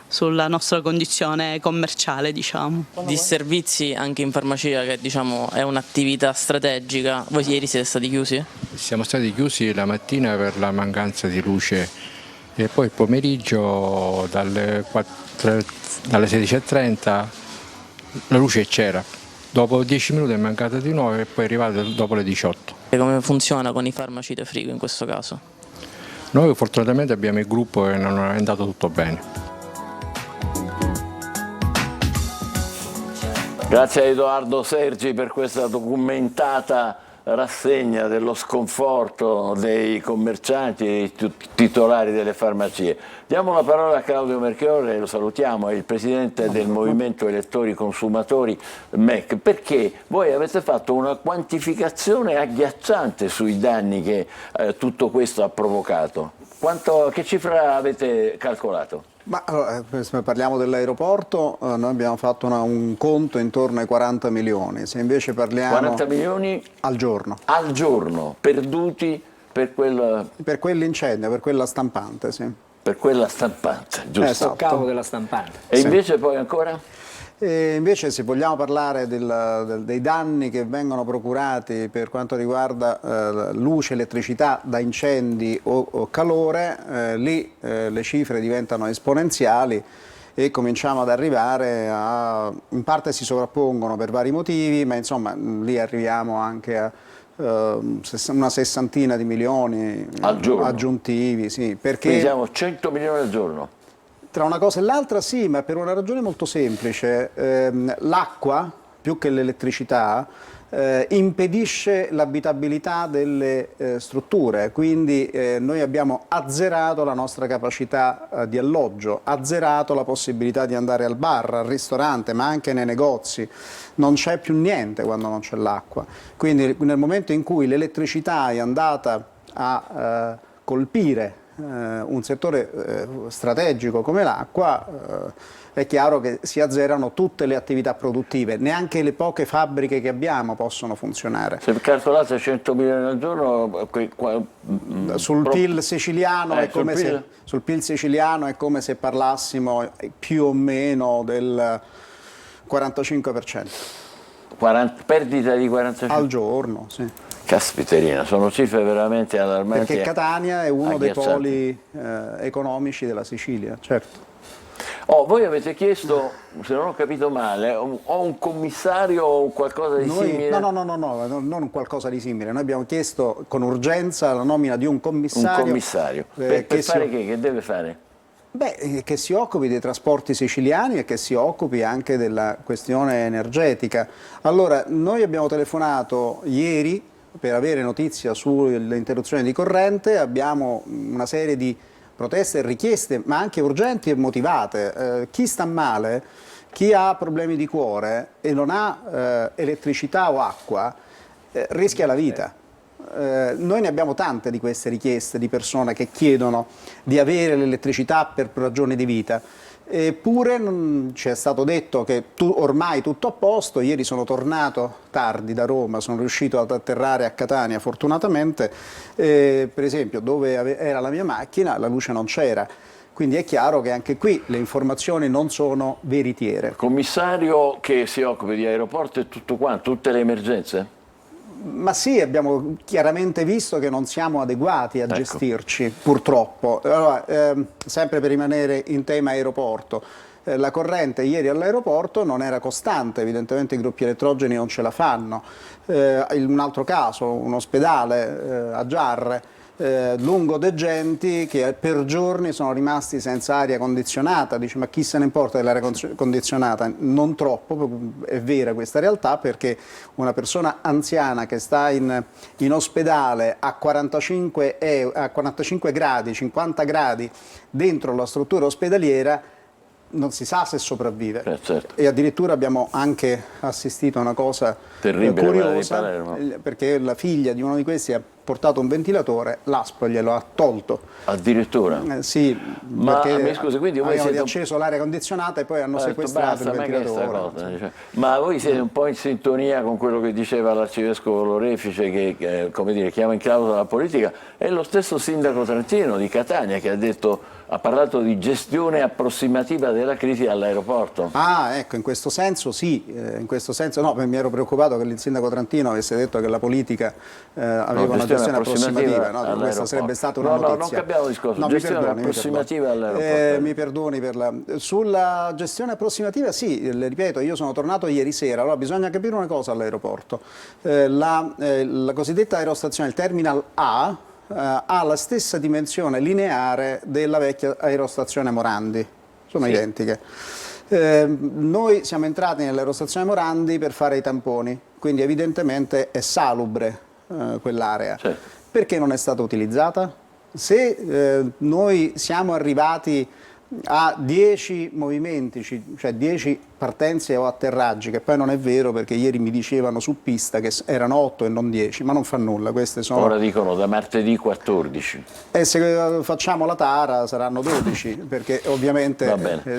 sulla nostra condizione commerciale, diciamo. Disservizi anche in farmacia, che diciamo è un'attività strategica. Voi ieri siete stati chiusi? Siamo stati chiusi la mattina per la mancanza di luce e poi il pomeriggio dalle 16:30 la luce c'era. Dopo 10 minuti è mancata di nuovo e poi è arrivata dopo le 18. E come funziona con i farmaci da frigo in questo caso? Noi fortunatamente abbiamo il gruppo e non è andato tutto bene. Grazie a Edoardo Sergi per questa documentata rassegna dello sconforto dei commercianti e dei titolari delle farmacie. Diamo la parola a Claudio Melchiorre, lo salutiamo, è il presidente del Movimento Elettori Consumatori MEC, perché voi avete fatto una quantificazione agghiacciante sui danni che tutto questo ha provocato. Che cifra avete calcolato? Ma allora, se parliamo dell'aeroporto, noi abbiamo fatto un conto intorno ai 40 milioni, se invece parliamo... 40 milioni al giorno. Al giorno, perduti per quel... Per quell'incendio, per quella stampante, sì. Per quella stampante, giusto? Esatto. Cavo della stampante. E invece poi ancora? E invece se vogliamo parlare dei danni che vengono procurati per quanto riguarda luce, elettricità da incendi o calore, lì le cifre diventano esponenziali e cominciamo ad arrivare in parte si sovrappongono per vari motivi, ma insomma lì arriviamo anche a una 60 di milioni aggiuntivi. Sì, perché quindi siamo 100 milioni al giorno. Tra una cosa e l'altra sì, ma per una ragione molto semplice. L'acqua, più che l'elettricità, impedisce l'abitabilità delle strutture, quindi noi abbiamo azzerato la nostra capacità di alloggio, azzerato la possibilità di andare al bar, al ristorante, ma anche nei negozi. Non c'è più niente quando non c'è l'acqua. Quindi nel momento in cui l'elettricità è andata a colpire un settore strategico come l'acqua, è chiaro che si azzerano tutte le attività produttive, neanche le poche fabbriche che abbiamo possono funzionare. Se calcolate 100 milioni al giorno, sul PIL siciliano è come sul PIL siciliano è come se parlassimo più o meno del 45%. Perdita di 45% al giorno, sì. Caspiterina, sono cifre veramente allarmanti. Perché Catania è uno dei poli economici della Sicilia, certo. Voi avete chiesto, se non ho capito male, o un commissario o qualcosa di simile? No, non qualcosa di simile. Noi abbiamo chiesto con urgenza la nomina di un commissario. Un commissario. Per fare che deve fare? Beh, che si occupi dei trasporti siciliani e che si occupi anche della questione energetica. Allora, noi abbiamo telefonato ieri per avere notizia sull'interruzione di corrente, abbiamo una serie di proteste e richieste, ma anche urgenti e motivate. Chi sta male, chi ha problemi di cuore e non ha elettricità o acqua, rischia la vita. Noi ne abbiamo tante di queste richieste di persone che chiedono di avere l'elettricità per ragioni di vita. Eppure ci è stato detto che ormai tutto a posto. Ieri sono tornato tardi da Roma, sono riuscito ad atterrare a Catania fortunatamente, per esempio dove era la mia macchina la luce non c'era, quindi è chiaro che anche qui le informazioni non sono veritiere. Il commissario che si occupa di aeroporto e tutto quanto, tutte le emergenze? Ma sì, abbiamo chiaramente visto che non siamo adeguati a gestirci, purtroppo. Allora, sempre per rimanere in tema aeroporto, la corrente ieri all'aeroporto non era costante, evidentemente i gruppi elettrogeni non ce la fanno. Un altro caso, un ospedale a Giarre, lungo degenti che per giorni sono rimasti senza aria condizionata. Dice, ma chi se ne importa dell'aria condizionata? Non troppo, è vera questa realtà, perché una persona anziana che sta in ospedale a 45 gradi, 50 gradi dentro la struttura ospedaliera non si sa se sopravvive. Certo. E addirittura abbiamo anche assistito a una cosa terribile, curiosa, perché la figlia di uno di questi ha portato un ventilatore, l'ASP glielo ha tolto. Addirittura? Sì, ma perché mi scusi, quindi voi avevano siete riacceso l'aria condizionata e poi hanno sequestrato il ventilatore. Ma voi siete un po' in sintonia con quello che diceva l'arcivescovo Lorefice, che come dire, chiama in causa la politica, è lo stesso sindaco trentino di Catania che ha parlato di gestione approssimativa della crisi all'aeroporto. Ah, ecco, in questo senso sì, in questo senso no, mi ero preoccupato che il sindaco trentino avesse detto che la politica aveva una gestione approssimativa, no, questa sarebbe stata una notizia. No, non cambiamo discorso, gestione approssimativa all'aeroporto. Mi perdoni sulla gestione approssimativa, sì, le ripeto, io sono tornato ieri sera, allora bisogna capire una cosa all'aeroporto, la cosiddetta aerostazione, il Terminal A, ha la stessa dimensione lineare della vecchia aerostazione Morandi, sono identiche. Noi siamo entrati nell'aerostazione Morandi per fare i tamponi, quindi evidentemente è salubre quell'area. Certo. Perché non è stata utilizzata? Se noi siamo arrivati a 10 movimenti, cioè 10 partenze o atterraggi, che poi non è vero perché ieri mi dicevano su pista che erano 8 e non 10, ma non fa nulla, queste sono... Ora dicono da martedì 14. E se facciamo la tara saranno 12, perché ovviamente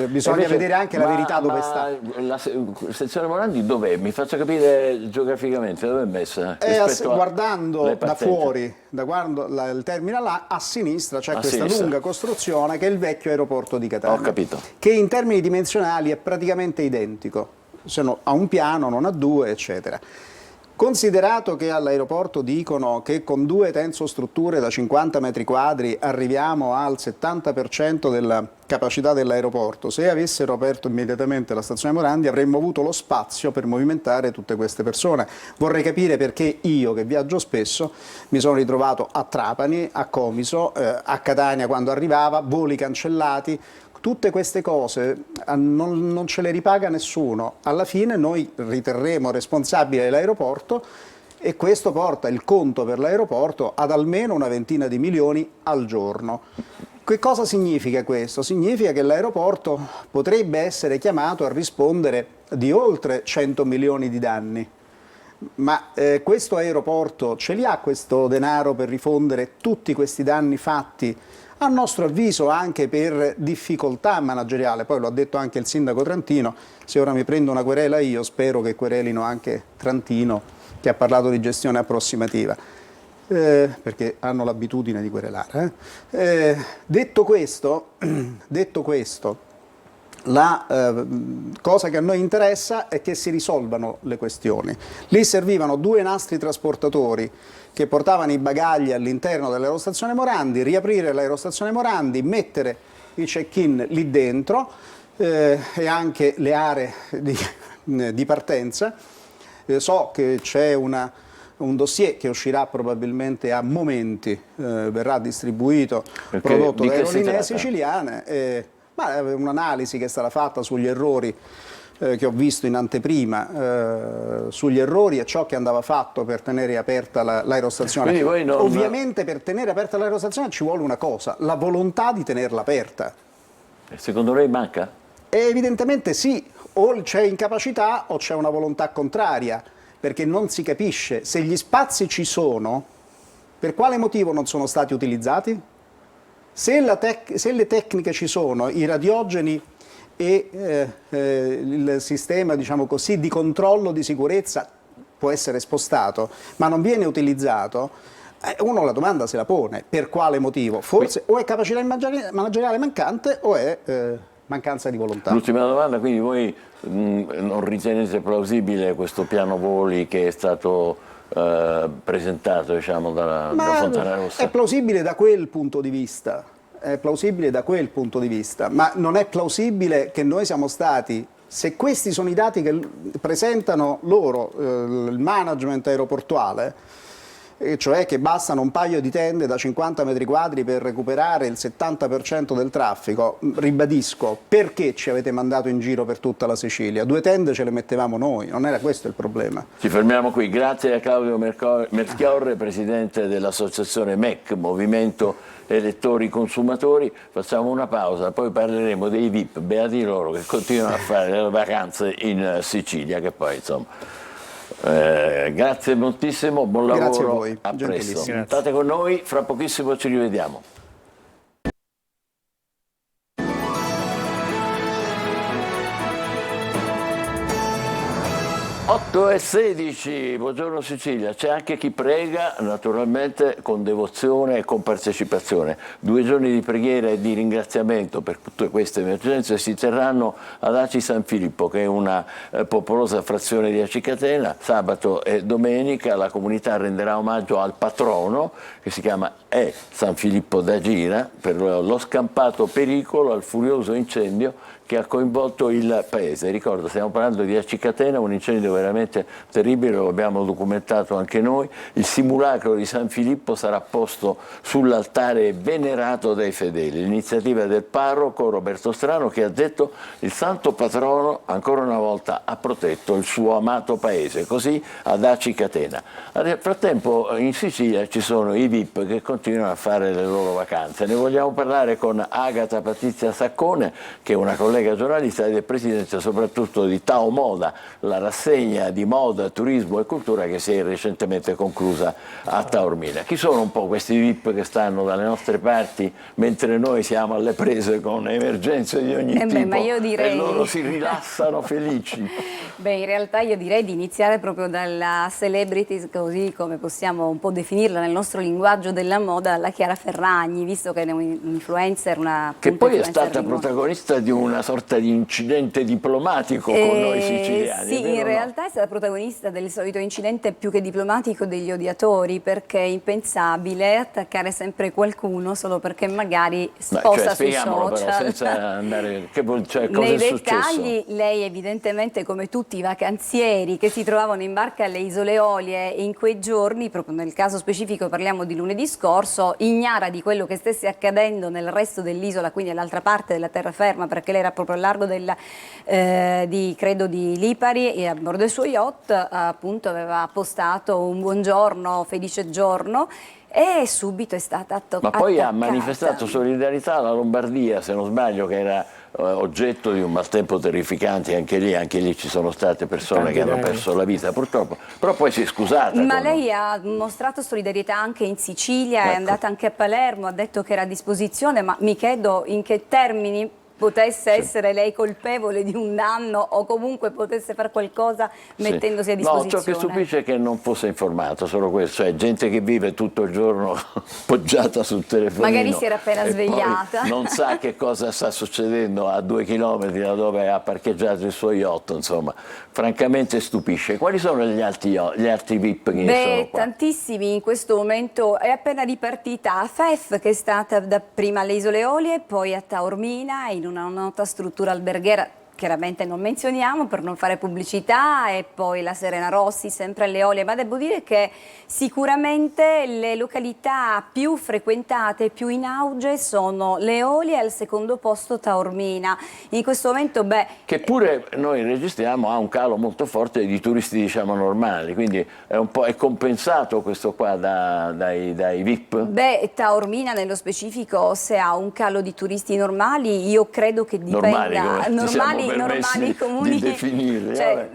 bisogna invece, vedere anche la verità dove sta. La sezione Morandi dov'è? Mi faccia capire geograficamente dove è messa? Guardando da fuori, da quando il terminal a sinistra c'è questa lunga costruzione che è il vecchio aeroporto di Catania. Ho capito. Che in termini dimensionali è praticamente identico, ha un piano, non ha due, eccetera. Considerato che all'aeroporto dicono che con 2 tensostrutture da 50 metri quadri arriviamo al 70% della capacità dell'aeroporto, se avessero aperto immediatamente la stazione Morandi avremmo avuto lo spazio per movimentare tutte queste persone. Vorrei capire perché io, che viaggio spesso, mi sono ritrovato a Trapani, a Comiso, a Catania quando arrivava, voli cancellati. Tutte queste cose non ce le ripaga nessuno. Alla fine noi riterremo responsabile l'aeroporto e questo porta il conto per l'aeroporto ad almeno una ventina di milioni al giorno. Che cosa significa questo? Significa che l'aeroporto potrebbe essere chiamato a rispondere di oltre 100 milioni di danni. Ma questo aeroporto ce li ha questo denaro per rifondere tutti questi danni fatti? A nostro avviso anche per difficoltà manageriale, poi lo ha detto anche il sindaco trentino, se ora mi prendo una querela io spero che querelino anche Trentino che ha parlato di gestione approssimativa, perché hanno l'abitudine di querelare. Detto questo, la cosa che a noi interessa è che si risolvano le questioni. Lì servivano 2 nastri trasportatori che portavano i bagagli all'interno dell'aerostazione Morandi, riaprire l'aerostazione Morandi, mettere i check-in lì dentro e anche le aree di partenza. So che c'è un dossier che uscirà probabilmente a momenti, verrà distribuito, prodotto da Aerolinee Siciliane, ma è un'analisi che è stata fatta sugli errori che ho visto in anteprima, sugli errori e ciò che andava fatto per tenere aperta l'aerostazione. Ovviamente per tenere aperta l'aerostazione ci vuole una cosa, la volontà di tenerla aperta. Secondo lei manca? Evidentemente sì, o c'è incapacità o c'è una volontà contraria, perché non si capisce se gli spazi ci sono, per quale motivo non sono stati utilizzati? Se le tecniche ci sono, i radiogeni e il sistema, diciamo così, di controllo di sicurezza può essere spostato, ma non viene utilizzato, uno la domanda se la pone: per quale motivo? Forse o è capacità manageriale mancante o è mancanza di volontà. L'ultima domanda, quindi voi non ritenete plausibile questo piano voli che è stato presentato, diciamo, da Fontana Rossa? È plausibile da quel punto di vista, ma non è plausibile che noi siamo stati, se questi sono i dati che presentano loro, il management aeroportuale, cioè che bastano un paio di tende da 50 metri quadri per recuperare il 70% del traffico, ribadisco, perché ci avete mandato in giro per tutta la Sicilia? 2 tende ce le mettevamo noi, non era questo il problema. Ci fermiamo qui, grazie a Claudio Melchiorre, presidente dell'associazione MEC, Movimento Elettori Consumatori. Facciamo una pausa, poi parleremo dei VIP, beati loro che continuano a fare le vacanze in Sicilia, che poi insomma... grazie moltissimo, buon lavoro, grazie a voi, a presto. Grazie. State con noi, fra pochissimo ci rivediamo. 8:16, buongiorno Sicilia. C'è anche chi prega, naturalmente, con devozione e con partecipazione. 2 giorni di preghiera e di ringraziamento per tutte queste emergenze si terranno ad Aci San Filippo, che è una popolosa frazione di Aci Catena. Sabato e domenica la comunità renderà omaggio al patrono, che si chiama San Filippo d'Agira, per lo scampato pericolo al furioso incendio che ha coinvolto il paese. Ricordo, stiamo parlando di Aci Catena, un incendio veramente terribile, lo abbiamo documentato anche noi. Il simulacro di San Filippo sarà posto sull'altare venerato dai fedeli. L'iniziativa del parroco Roberto Strano, che ha detto: il santo patrono ancora una volta ha protetto il suo amato paese, così ad Aci Catena. Nel frattempo in Sicilia ci sono i VIP che continuano a fare le loro vacanze. Ne vogliamo parlare con Agata Patrizia Saccone, che è una collega giornalista ed è presidente soprattutto di Tao Moda, la rassegna di moda, turismo e cultura che si è recentemente conclusa a Taormina. Chi sono un po' questi VIP che stanno dalle nostre parti mentre noi siamo alle prese con emergenze di ogni tipo, ma io direi... e loro si rilassano felici? Beh, in realtà io direi di iniziare proprio dalla celebrities, così come possiamo un po' definirla nel nostro linguaggio della moda, la Chiara Ferragni, visto che è un'influencer, che poi è stata protagonista di una sorta di incidente diplomatico con noi siciliani. Sì, in realtà è stata protagonista del solito incidente più che diplomatico degli odiatori, perché è impensabile attaccare sempre qualcuno solo perché magari sposta sui social. Però, senza andare... cosa Nei è dettagli, successo? lei evidentemente, come tutti i vacanzieri che si trovavano in barca alle Isole Eolie in quei giorni, proprio nel caso specifico parliamo di lunedì scorso, ignara di quello che stesse accadendo nel resto dell'isola, quindi all'altra parte della terraferma, perché lei era proprio al largo credo di Lipari, e a bordo del suo yacht appunto aveva postato un buongiorno, felice giorno, e subito è stata attaccata. Ma poi ha manifestato solidarietà alla Lombardia, se non sbaglio, che era oggetto di un maltempo terrificante. Anche lì ci sono state persone che hanno perso la vita purtroppo, però poi si è scusata. Ma lei ha mostrato solidarietà anche in Sicilia, è andata anche a Palermo, ha detto che era a disposizione, ma mi chiedo in che termini potesse essere lei colpevole di un danno o comunque potesse fare qualcosa mettendosi a disposizione. No, ciò che stupisce è che non fosse informato, solo questo, cioè gente che vive tutto il giorno poggiata sul telefonino. Magari si era appena svegliata. Non sa che cosa sta succedendo a 2 chilometri da dove ha parcheggiato il suo yacht, insomma, francamente stupisce. Quali sono gli altri VIP che sono qua? Tantissimi in questo momento. È appena ripartita a Fef, che è stata dapprima alle Isole Eolie, poi a Taormina, in in una nota struttura alberghiera, chiaramente non menzioniamo per non fare pubblicità, e poi la Serena Rossi, sempre alle Eolie, ma devo dire che sicuramente le località più frequentate, più in auge sono le Eolie e al secondo posto Taormina. In questo momento, che pure noi registriamo ha un calo molto forte di turisti, diciamo, normali, quindi è compensato questo qua dai VIP? Taormina nello specifico, se ha un calo di turisti normali, io credo che dipenda normali comuni, di definire, cioè,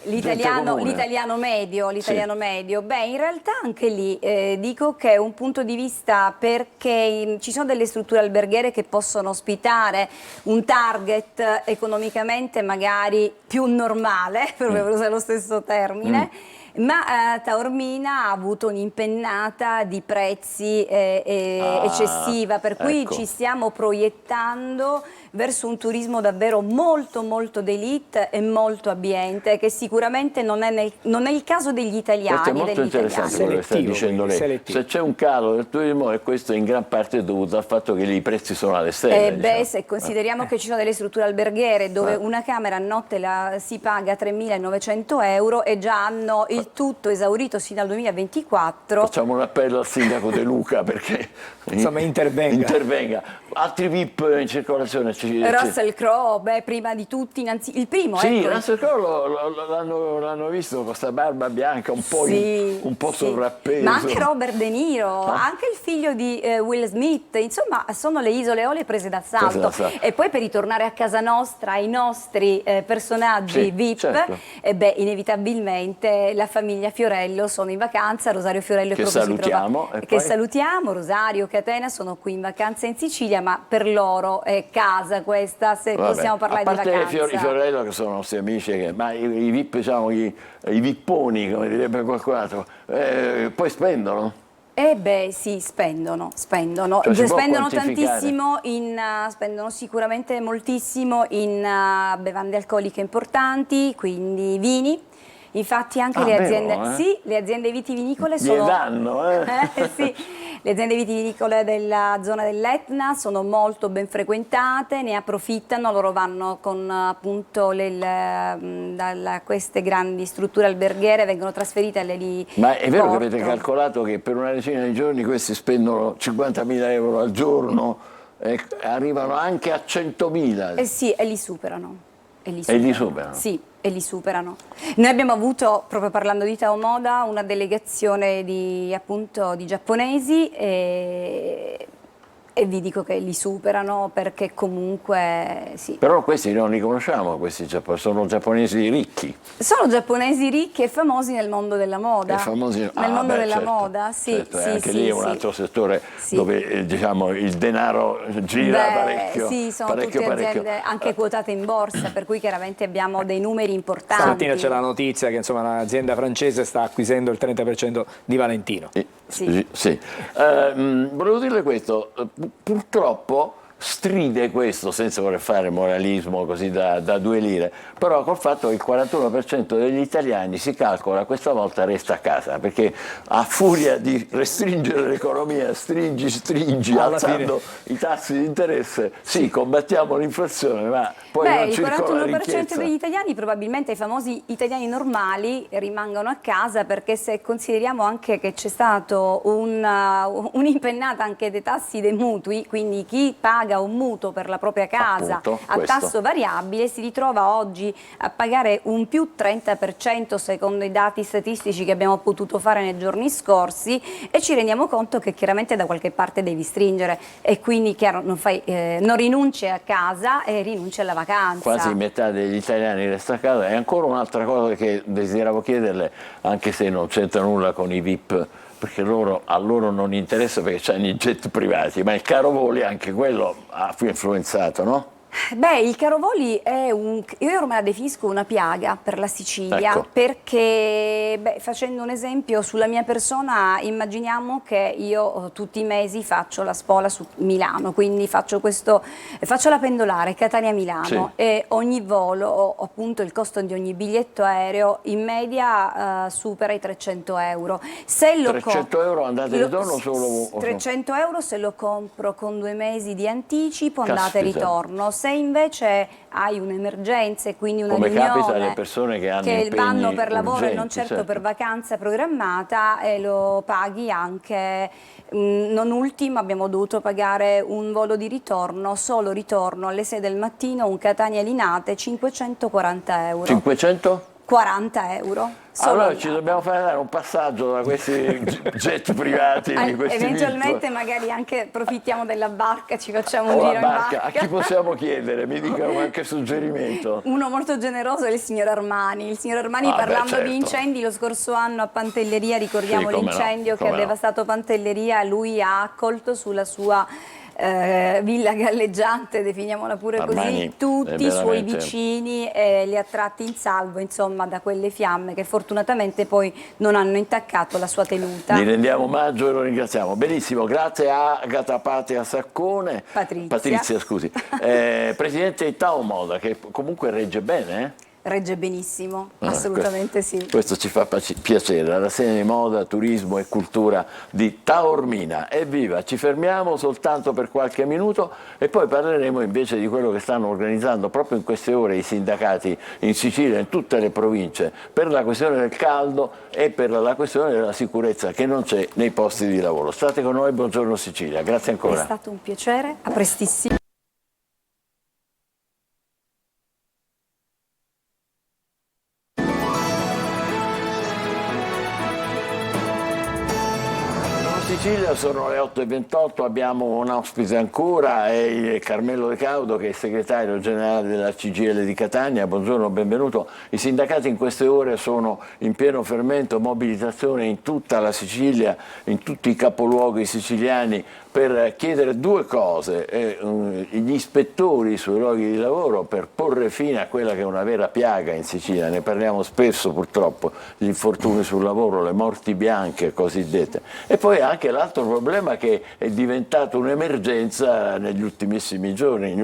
l'italiano medio, in realtà anche lì dico che è un punto di vista, perché ci sono delle strutture alberghiere che possono ospitare un target economicamente magari più normale, per usare lo stesso termine. Ma Taormina ha avuto un'impennata di prezzi eccessiva, per cui ci stiamo proiettando verso un turismo davvero molto d'élite e molto abbiente, che sicuramente non è il caso degli italiani. Questo è molto interessante quello che sta dicendo lei. Se c'è un calo del turismo, e questo in gran parte è dovuto al fatto che i prezzi sono alle stelle. Diciamo. Se consideriamo che ci sono delle strutture alberghiere dove una camera a notte si paga 3.900 euro e già hanno il tutto esaurito sino al 2024. Facciamo un appello al sindaco De Luca perché insomma intervenga. Altri VIP in circolazione? Russell Crowe, prima di tutti, il primo. Sì, Russell Crowe l'hanno visto con questa barba bianca, un po' sovrappeso. Ma anche Robert De Niro, anche il figlio di Will Smith, insomma sono le isole Eolie prese d'assalto. E poi, per ritornare a casa nostra, ai nostri personaggi VIP, certo. Inevitabilmente la famiglia Fiorello sono in vacanza. Rosario Fiorello che salutiamo, salutiamo, Rosario, Catena sono qui in vacanza in Sicilia, ma per loro è casa questa, se possiamo parlare di vacanza. A parte Fiorello, che sono nostri amici, ma i VIP, diciamo, i vipponi, come direbbe qualcun altro, poi spendono? Sì, spendono Cioè, spendono tantissimo, spendono sicuramente moltissimo in bevande alcoliche importanti, quindi vini. Infatti anche le aziende vitivinicole sono... sì, le aziende vitivinicole della zona dell'Etna sono molto ben frequentate, ne approfittano, loro vanno con appunto queste grandi strutture alberghiere, vengono trasferite alle Ma è vero che avete calcolato che per una decina di giorni questi spendono 50.000 euro al giorno e arrivano anche a 100.000? Sì, e li superano. Sì, e li superano. Noi abbiamo avuto, proprio parlando di Taomoda, una delegazione di giapponesi e vi dico che li superano, perché comunque sì. Però questi non li conosciamo, sono giapponesi ricchi. Sono giapponesi ricchi e famosi nel mondo della moda. Nel mondo della moda, sì. Certo, anche lì è un altro settore dove diciamo il denaro gira parecchio. Sì, sono tutte aziende anche quotate in borsa, per cui chiaramente abbiamo dei numeri importanti. Stamattina c'è la notizia che l'azienda francese sta acquisendo il 30% di Valentino. Sì. Volevo dirle questo, purtroppo stride questo, senza voler fare moralismo così da 2 lire, però col fatto che il 41% degli italiani, si calcola, questa volta resta a casa, perché a furia di restringere l'economia, stringi, alzando i tassi di interesse, sì, combattiamo l'inflazione, ma poi non circola il 41% ricchezza. degli italiani, probabilmente i famosi italiani normali, rimangono a casa, perché se consideriamo anche che c'è stato un'impennata anche dei tassi dei mutui, quindi chi paga un mutuo per la propria casa a tasso variabile si ritrova oggi a pagare un più 30% secondo i dati statistici che abbiamo potuto fare nei giorni scorsi, e ci rendiamo conto che chiaramente da qualche parte devi stringere, e quindi chiaro non rinunci a casa e rinunci alla vacanza. Quasi metà degli italiani resta a casa. E ancora un'altra cosa che desideravo chiederle, anche se non c'entra nulla con i VIP, perché a loro non interessa, perché hanno i jet privati, ma il caro voli anche quello ha influenzato, no? Beh, il caro voli è io ormai la definisco una piaga per la Sicilia, Ecco. perché facendo un esempio sulla mia persona, immaginiamo che io tutti i mesi faccio la spola su Milano, quindi faccio la pendolare Catania-Milano, Sì. e ogni volo, appunto il costo di ogni biglietto aereo in media supera i 300 euro. Se lo 300 euro andate e ritorno solo? 300 euro se lo compro con 2 mesi di anticipo, andata e Caspita. ritorno. Se invece hai un'emergenza e quindi una Come capita riunione alle persone che hanno che impegni vanno per lavoro e non urgenti, certo certo. per vacanza programmata, e lo paghi anche. Non ultimo abbiamo dovuto pagare un volo di ritorno, solo ritorno alle 6 del mattino, un Catania-Linate, 540 euro. 500? 40 euro. Solo Allora ci dobbiamo fare dare un passaggio da questi jet privati, di questi eventualmente magari anche approfittiamo della barca, ci facciamo un o la giro in barca. barca. A chi possiamo chiedere? Mi dica qualche suggerimento. Uno molto generoso è il signor Armani. Il signor Armani, parlando certo. di incendi, lo scorso anno a Pantelleria, ricordiamo Sì, come no, l'incendio che come ha no. devastato Pantelleria, lui ha accolto sulla sua villa galleggiante, definiamola pure Armani così, tutti è i suoi veramente- vicini, e li ha tratti in salvo, insomma, da quelle fiamme che fortunatamente poi non hanno intaccato la sua tenuta. Gli rendiamo omaggio e lo ringraziamo. Benissimo, grazie a Agata Patria Saccone. Patrizia, scusi. Presidente di Tao Moda, che comunque regge bene, eh? Regge benissimo, assolutamente sì. Questo ci fa piacere, la rassegna di moda, turismo e cultura di Taormina. Evviva, ci fermiamo soltanto per qualche minuto e poi parleremo invece di quello che stanno organizzando proprio in queste ore i sindacati in Sicilia, in tutte le province, per la questione del caldo e per la questione della sicurezza che non c'è nei posti di lavoro. State con noi, buongiorno Sicilia, grazie ancora. È stato un piacere, a prestissimo. Sicilia, sono le 8:28, abbiamo un ospite ancora, è Carmelo De Caudo che è segretario generale della CGIL di Catania. Buongiorno, benvenuto. I sindacati in queste ore sono in pieno fermento, mobilitazione in tutta la Sicilia, in tutti i capoluoghi siciliani per chiedere due cose, gli ispettori sui luoghi di lavoro per porre fine a quella che è una vera piaga in Sicilia, ne parliamo spesso purtroppo, gli infortuni sul lavoro, le morti bianche cosiddette, e poi anche l'altro problema che è diventato un'emergenza negli ultimissimi giorni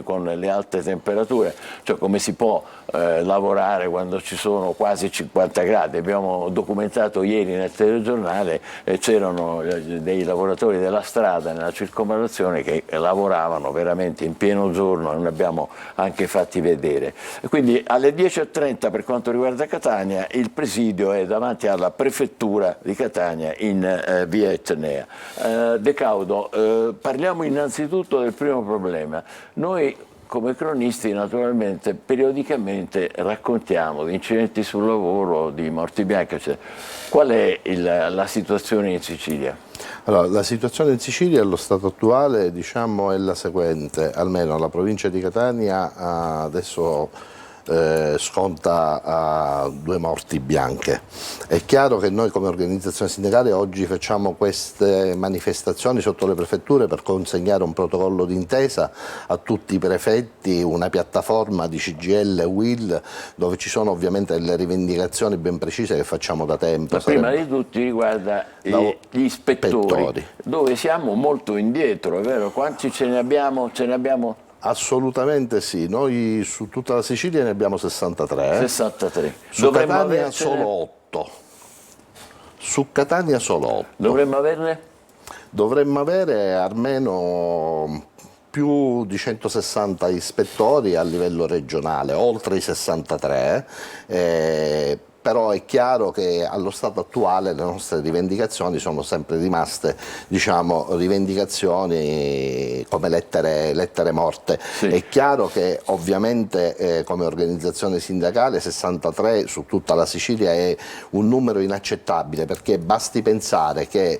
con le alte temperature, cioè come si può lavorare quando ci sono quasi 50 gradi. Abbiamo documentato ieri nel telegiornale, c'erano dei lavoratori della strada nella circonvallazione che lavoravano veramente in pieno giorno, ne abbiamo anche fatti vedere. Quindi alle 10:30 per quanto riguarda Catania il presidio è davanti alla prefettura di Catania in via Etnea. De Caudo, parliamo innanzitutto del primo problema. Noi come cronisti naturalmente periodicamente raccontiamo di incidenti sul lavoro, di morti bianche, cioè, qual è la situazione in Sicilia? Allora, la situazione in Sicilia allo stato attuale, diciamo, è la seguente: almeno la provincia di Catania adesso sconta 2 morti bianche. È chiaro che noi come organizzazione sindacale oggi facciamo queste manifestazioni sotto le prefetture per consegnare un protocollo d'intesa a tutti i prefetti, una piattaforma di CGIL e UIL dove ci sono ovviamente delle rivendicazioni ben precise che facciamo da tempo. La prima di tutti riguarda gli ispettori, dove siamo molto indietro, è vero? Quanti ce ne abbiamo? Assolutamente sì, noi su tutta la Sicilia ne abbiamo 63. 63. Su Catania solo 8. Su Catania solo 8. Dovremmo averne? Dovremmo avere almeno più di 160 ispettori a livello regionale, oltre i 63. Però è chiaro che allo stato attuale le nostre rivendicazioni sono sempre rimaste, diciamo, rivendicazioni come lettere morte. Sì. È chiaro che ovviamente come organizzazione sindacale 63 su tutta la Sicilia è un numero inaccettabile, perché basti pensare che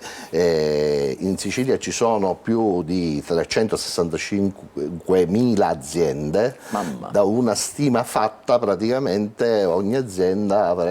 in Sicilia ci sono più di 365.000 aziende. Da una stima fatta praticamente ogni azienda avrebbe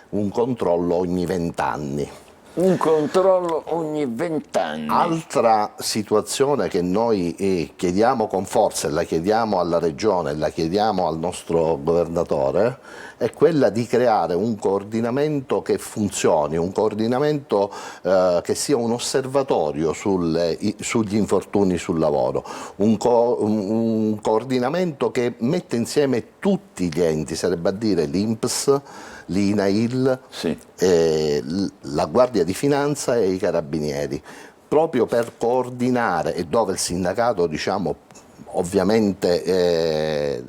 un controllo ogni 20 anni. Un controllo ogni 20 anni. Altra situazione che noi chiediamo con forza, e la chiediamo alla Regione, e la chiediamo al nostro governatore, è quella di creare un coordinamento che funzioni, un coordinamento che sia un osservatorio sugli infortuni sul lavoro, un coordinamento che mette insieme tutti gli enti, sarebbe a dire l'INPS, l'INAIL, la Guardia di Finanza e i Carabinieri, proprio per coordinare, e dove il sindacato, diciamo, ovviamente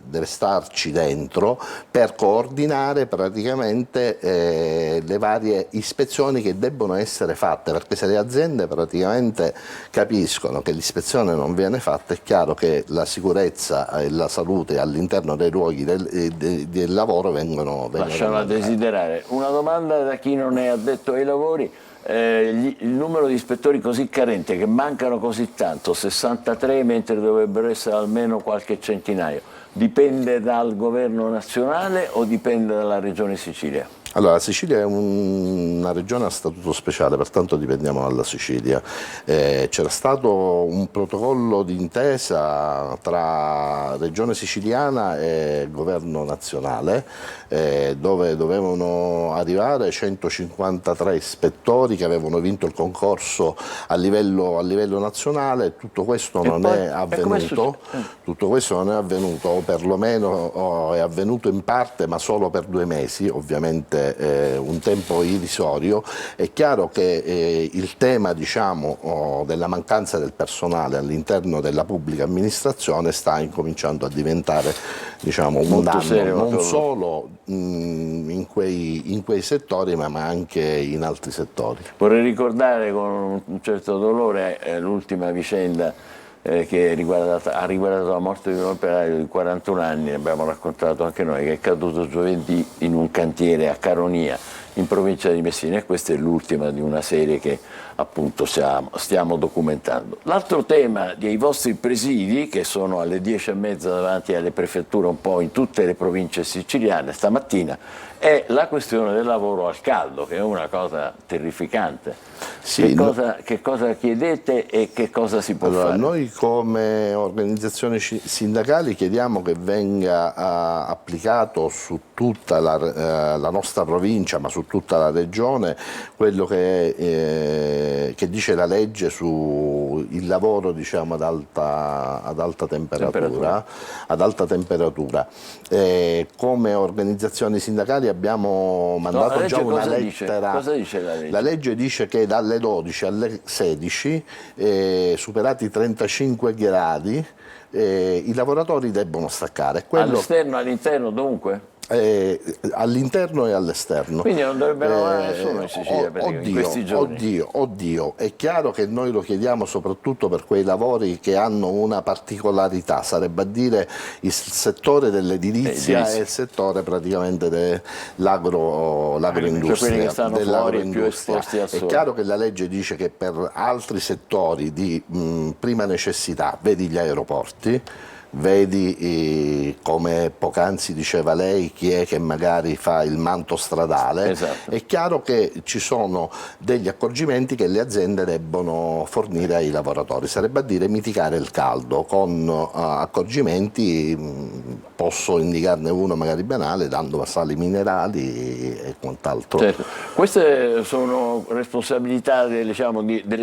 deve starci dentro, per coordinare praticamente le varie ispezioni che debbono essere fatte, perché se le aziende praticamente capiscono che l'ispezione non viene fatta, è chiaro che la sicurezza e la salute all'interno dei luoghi del lavoro vengono lasciano a desiderare. Una domanda da chi non è addetto ai lavori. Il numero di ispettori così carente, che mancano così tanto, 63 mentre dovrebbero essere almeno qualche centinaio, dipende dal governo nazionale o dipende dalla regione Sicilia? Allora, la Sicilia è una regione a statuto speciale, pertanto dipendiamo dalla Sicilia. C'era stato un protocollo d'intesa tra regione siciliana e governo nazionale, dove dovevano arrivare 153 ispettori che avevano vinto il concorso a livello nazionale. Tutto questo non è avvenuto, o perlomeno è avvenuto in parte, ma solo per 2 mesi, ovviamente un tempo irrisorio. È chiaro che il tema, diciamo, della mancanza del personale all'interno della pubblica amministrazione sta incominciando a diventare, diciamo, un danno, non solo in quei settori, ma anche in altri settori. Vorrei ricordare con un certo dolore l'ultima vicenda che ha riguardato la morte di un operaio di 41 anni, abbiamo raccontato anche noi, che è caduto giovedì in un cantiere a Caronia, in provincia di Messina, e questa è l'ultima di una serie che appunto stiamo documentando. L'altro tema dei vostri presidi, che sono alle 10:30 davanti alle prefetture un po' in tutte le province siciliane stamattina, è la questione del lavoro al caldo, che è una cosa terrificante. Sì, che cosa chiedete e che cosa si può fare? Noi come organizzazioni sindacali chiediamo che venga applicato su tutta la nostra provincia, ma su tutta la regione, quello che dice la legge sul lavoro, diciamo, ad alta temperatura. Come organizzazioni sindacali abbiamo mandato già una lettera. Cosa dice la legge? La legge dice che dalle 12 alle 16, superati i 35 gradi, i lavoratori debbono staccare. All'esterno, all'interno, dovunque? All'interno e all'esterno. Quindi non dovrebbe lavorare nessuno in Sicilia in questi giorni. Oddio, è chiaro che noi lo chiediamo soprattutto per quei lavori che hanno una particolarità, sarebbe a dire il settore dell'edilizia e il settore praticamente dell'agroindustria. Cioè quelli che stanno fuori più esposti al sole. È chiaro che la legge dice che per altri settori di prima necessità, vedi gli aeroporti, vedi come poc'anzi diceva lei, chi è che magari fa il manto stradale, esatto. È chiaro che ci sono degli accorgimenti che le aziende debbono fornire ai lavoratori, sarebbe a dire mitigare il caldo con accorgimenti, posso indicarne uno magari banale, dando sali minerali e quant'altro. Certo. Queste sono responsabilità delle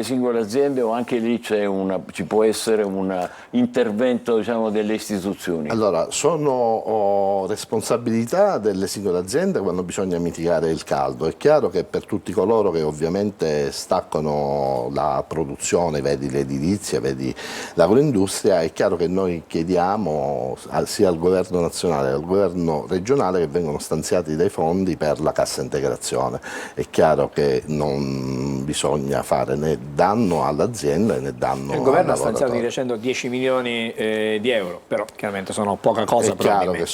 singole aziende, o anche lì ci può essere un intervento, diciamo, delle istituzioni? Allora, sono responsabilità delle singole aziende quando bisogna mitigare il caldo. È chiaro che per tutti coloro che ovviamente staccano la produzione, vedi l'edilizia, vedi l'agroindustria, è chiaro che noi chiediamo sia al governo nazionale che al governo regionale che vengano stanziati dei fondi per la cassa integrazione. È chiaro che non bisogna fare né danno all'azienda né danno al lavoratore. Il governo ha stanziato di recente 10 milioni di euro euro, però chiaramente sono poca cosa. È chiaro che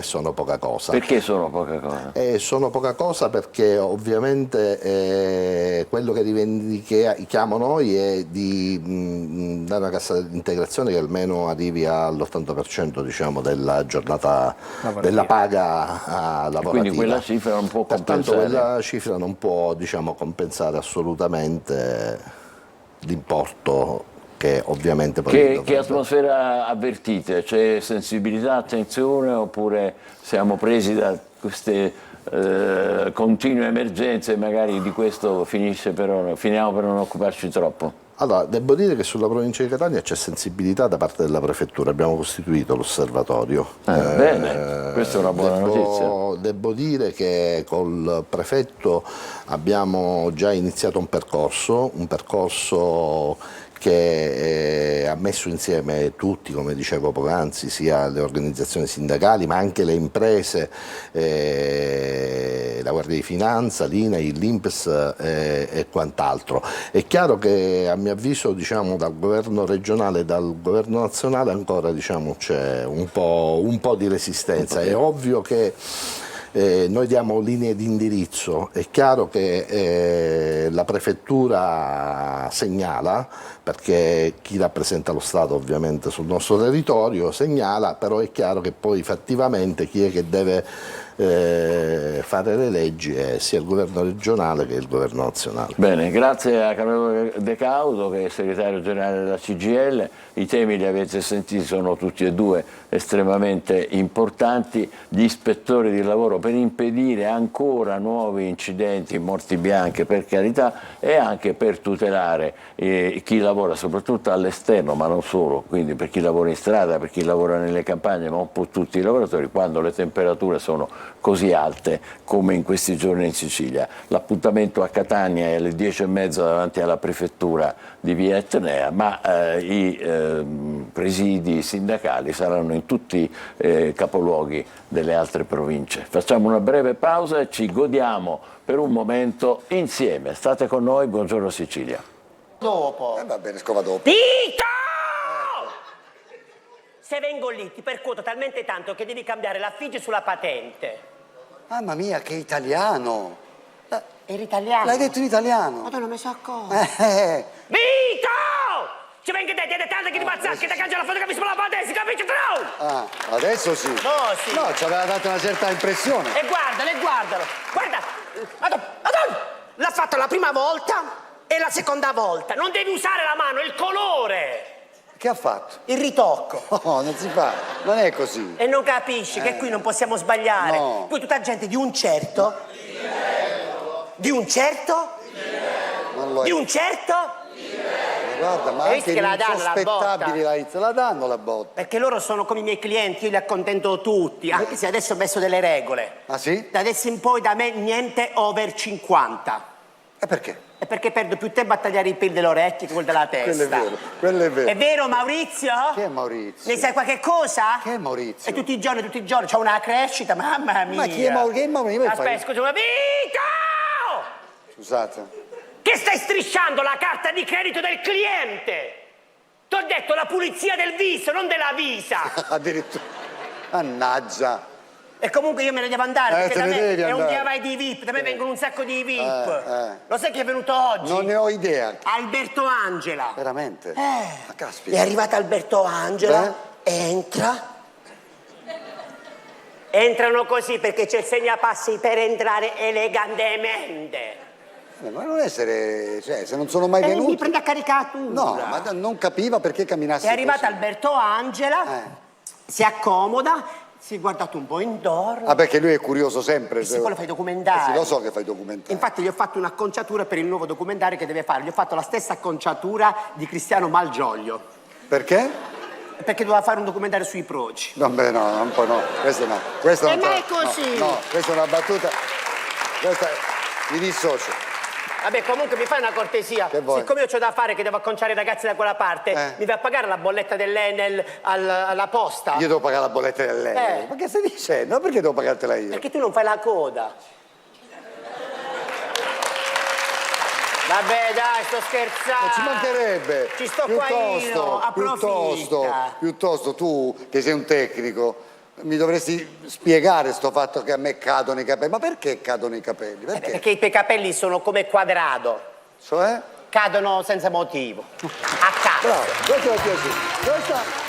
sono poca cosa. Perché sono poca cosa? Sono poca cosa perché ovviamente quello che rivendichiamo noi è di dare una cassa integrazione che almeno arrivi all'80% diciamo, della giornata della paga lavorativa. Quindi quella cifra non può compensare. Pertanto quella cifra non può diciamo, compensare assolutamente l'importo che ovviamente poi che atmosfera avvertite? C'è sensibilità, attenzione oppure siamo presi da queste continue emergenze e magari di questo finiamo per non occuparci troppo? Allora, devo dire che sulla provincia di Catania c'è sensibilità da parte della prefettura, abbiamo costituito l'osservatorio. Bene, questa è una buona notizia. Devo dire che col prefetto abbiamo già iniziato un percorso che ha messo insieme tutti, come dicevo poc'anzi, sia le organizzazioni sindacali ma anche le imprese, la Guardia di Finanza, l'INAI, l'INPS e quant'altro. È chiaro che a mio avviso diciamo, dal governo regionale e dal governo nazionale ancora diciamo, c'è un po' di resistenza. È ovvio che noi diamo linee di indirizzo, è chiaro che la prefettura segnala, perché chi rappresenta lo Stato ovviamente sul nostro territorio segnala, però è chiaro che poi fattivamente chi è che deve fare le leggi è sia il governo regionale che il governo nazionale. Bene, grazie a Carmelo De Caudo che è segretario generale della CGIL. I temi li avete sentiti, sono tutti e due estremamente importanti. Gli ispettori di lavoro per impedire ancora nuovi incidenti, morti bianche per carità, e anche per tutelare chi lavora soprattutto all'esterno, ma non solo, quindi per chi lavora in strada, per chi lavora nelle campagne, ma un po' tutti i lavoratori, quando le temperature sono così alte come in questi giorni in Sicilia. L'appuntamento a Catania è alle 10:30 davanti alla prefettura di Via Etnea, ma i presidi sindacali saranno in tutti i capoluoghi delle altre province. Facciamo una breve pausa e ci godiamo per un momento insieme. State con noi, buongiorno Sicilia. Dopo. Va bene, scova dopo. Pito! Se vengo lì ti percuoto talmente tanto che devi cambiare l'affiggio sulla patente. Mamma mia, che italiano! Eri italiano? L'hai detto in italiano? Madonna, mi so accorto. Vito! Ci vengo te, ti tanto che ti pazzaschi, che ti cambia la foto che mi sulla patente, si capisce tu? Ah, adesso sì. No, sì. No, ci aveva dato una certa impressione. E guardalo. Guarda, Madonna, l'ha fatto la prima volta e la seconda volta. Non devi usare la mano, è il colore. Che ha fatto? Il ritocco. No, non si fa, non è così. E non capisci che qui non possiamo sbagliare. No. Poi tutta gente di un certo. Di un certo? Non lo è. Di un certo? Ma guarda, ma Hai anche visto gli che la danno la insospettabili la danno la botta. Perché loro sono come i miei clienti, io li accontento tutti, anche se adesso ho messo delle regole. Ah sì? Da adesso in poi da me niente over 50. E perché? È perché perdo più tempo a tagliare i peli delle orecchie che quello della testa. Quello è vero. È vero, Maurizio? Che è Maurizio? Ne sai qualche cosa? Che è Maurizio? E tutti i giorni, c'ho una crescita, mamma mia. Ma chi è Maurizio? Aspetta, scusa, ma Vito! Scusate. Che stai strisciando la carta di credito del cliente? T'ho detto la pulizia del viso, non della visa. Addirittura. Mannaggia. E comunque io me ne devo andare, perché da me è un dia vai di VIP, da me vengono un sacco di VIP. Lo sai chi è venuto oggi? Non ne ho idea. Alberto Angela. Veramente? Ma caspita. È arrivato Alberto Angela, entra. Entrano così perché c'è il segnapassi per entrare elegantemente. Ma non essere, cioè, se non sono mai venuti. Mi prende a caricatura. No, ma non capiva perché camminassi È arrivato così. Alberto Angela, si accomoda, si è guardato un po' intorno. Ah, perché lui è curioso sempre. Sì, poi lo fai documentari. Sì, lo so che fai documentari. Infatti gli ho fatto un'acconciatura per il nuovo documentario che deve fare. Gli ho fatto la stessa acconciatura di Cristiano Malgioglio. Perché? Perché doveva fare un documentario sui proci. Vabbè, no, un po' no. Questo no. Questo non ma è così. No, questa è una battuta. Questa mi dissocio. Vabbè, comunque mi fai una cortesia. Che vuoi? Siccome io c'ho da fare che devo acconciare i ragazzi da quella parte, mi vai a pagare la bolletta dell'Enel alla posta? Io devo pagare la bolletta dell'Enel. Ma che stai dicendo? Perché devo pagartela io? Perché tu non fai la coda. Vabbè, dai, sto scherzando. Ci mancherebbe. Ci sto qua io, approfitta. Piuttosto tu, che sei un tecnico, mi dovresti spiegare sto fatto che a me cadono i capelli. Ma perché cadono i capelli? Perché i tuoi capelli sono come quadrado. Cioè? Cadono senza motivo. A caso. Bravo, questo è piaciuto.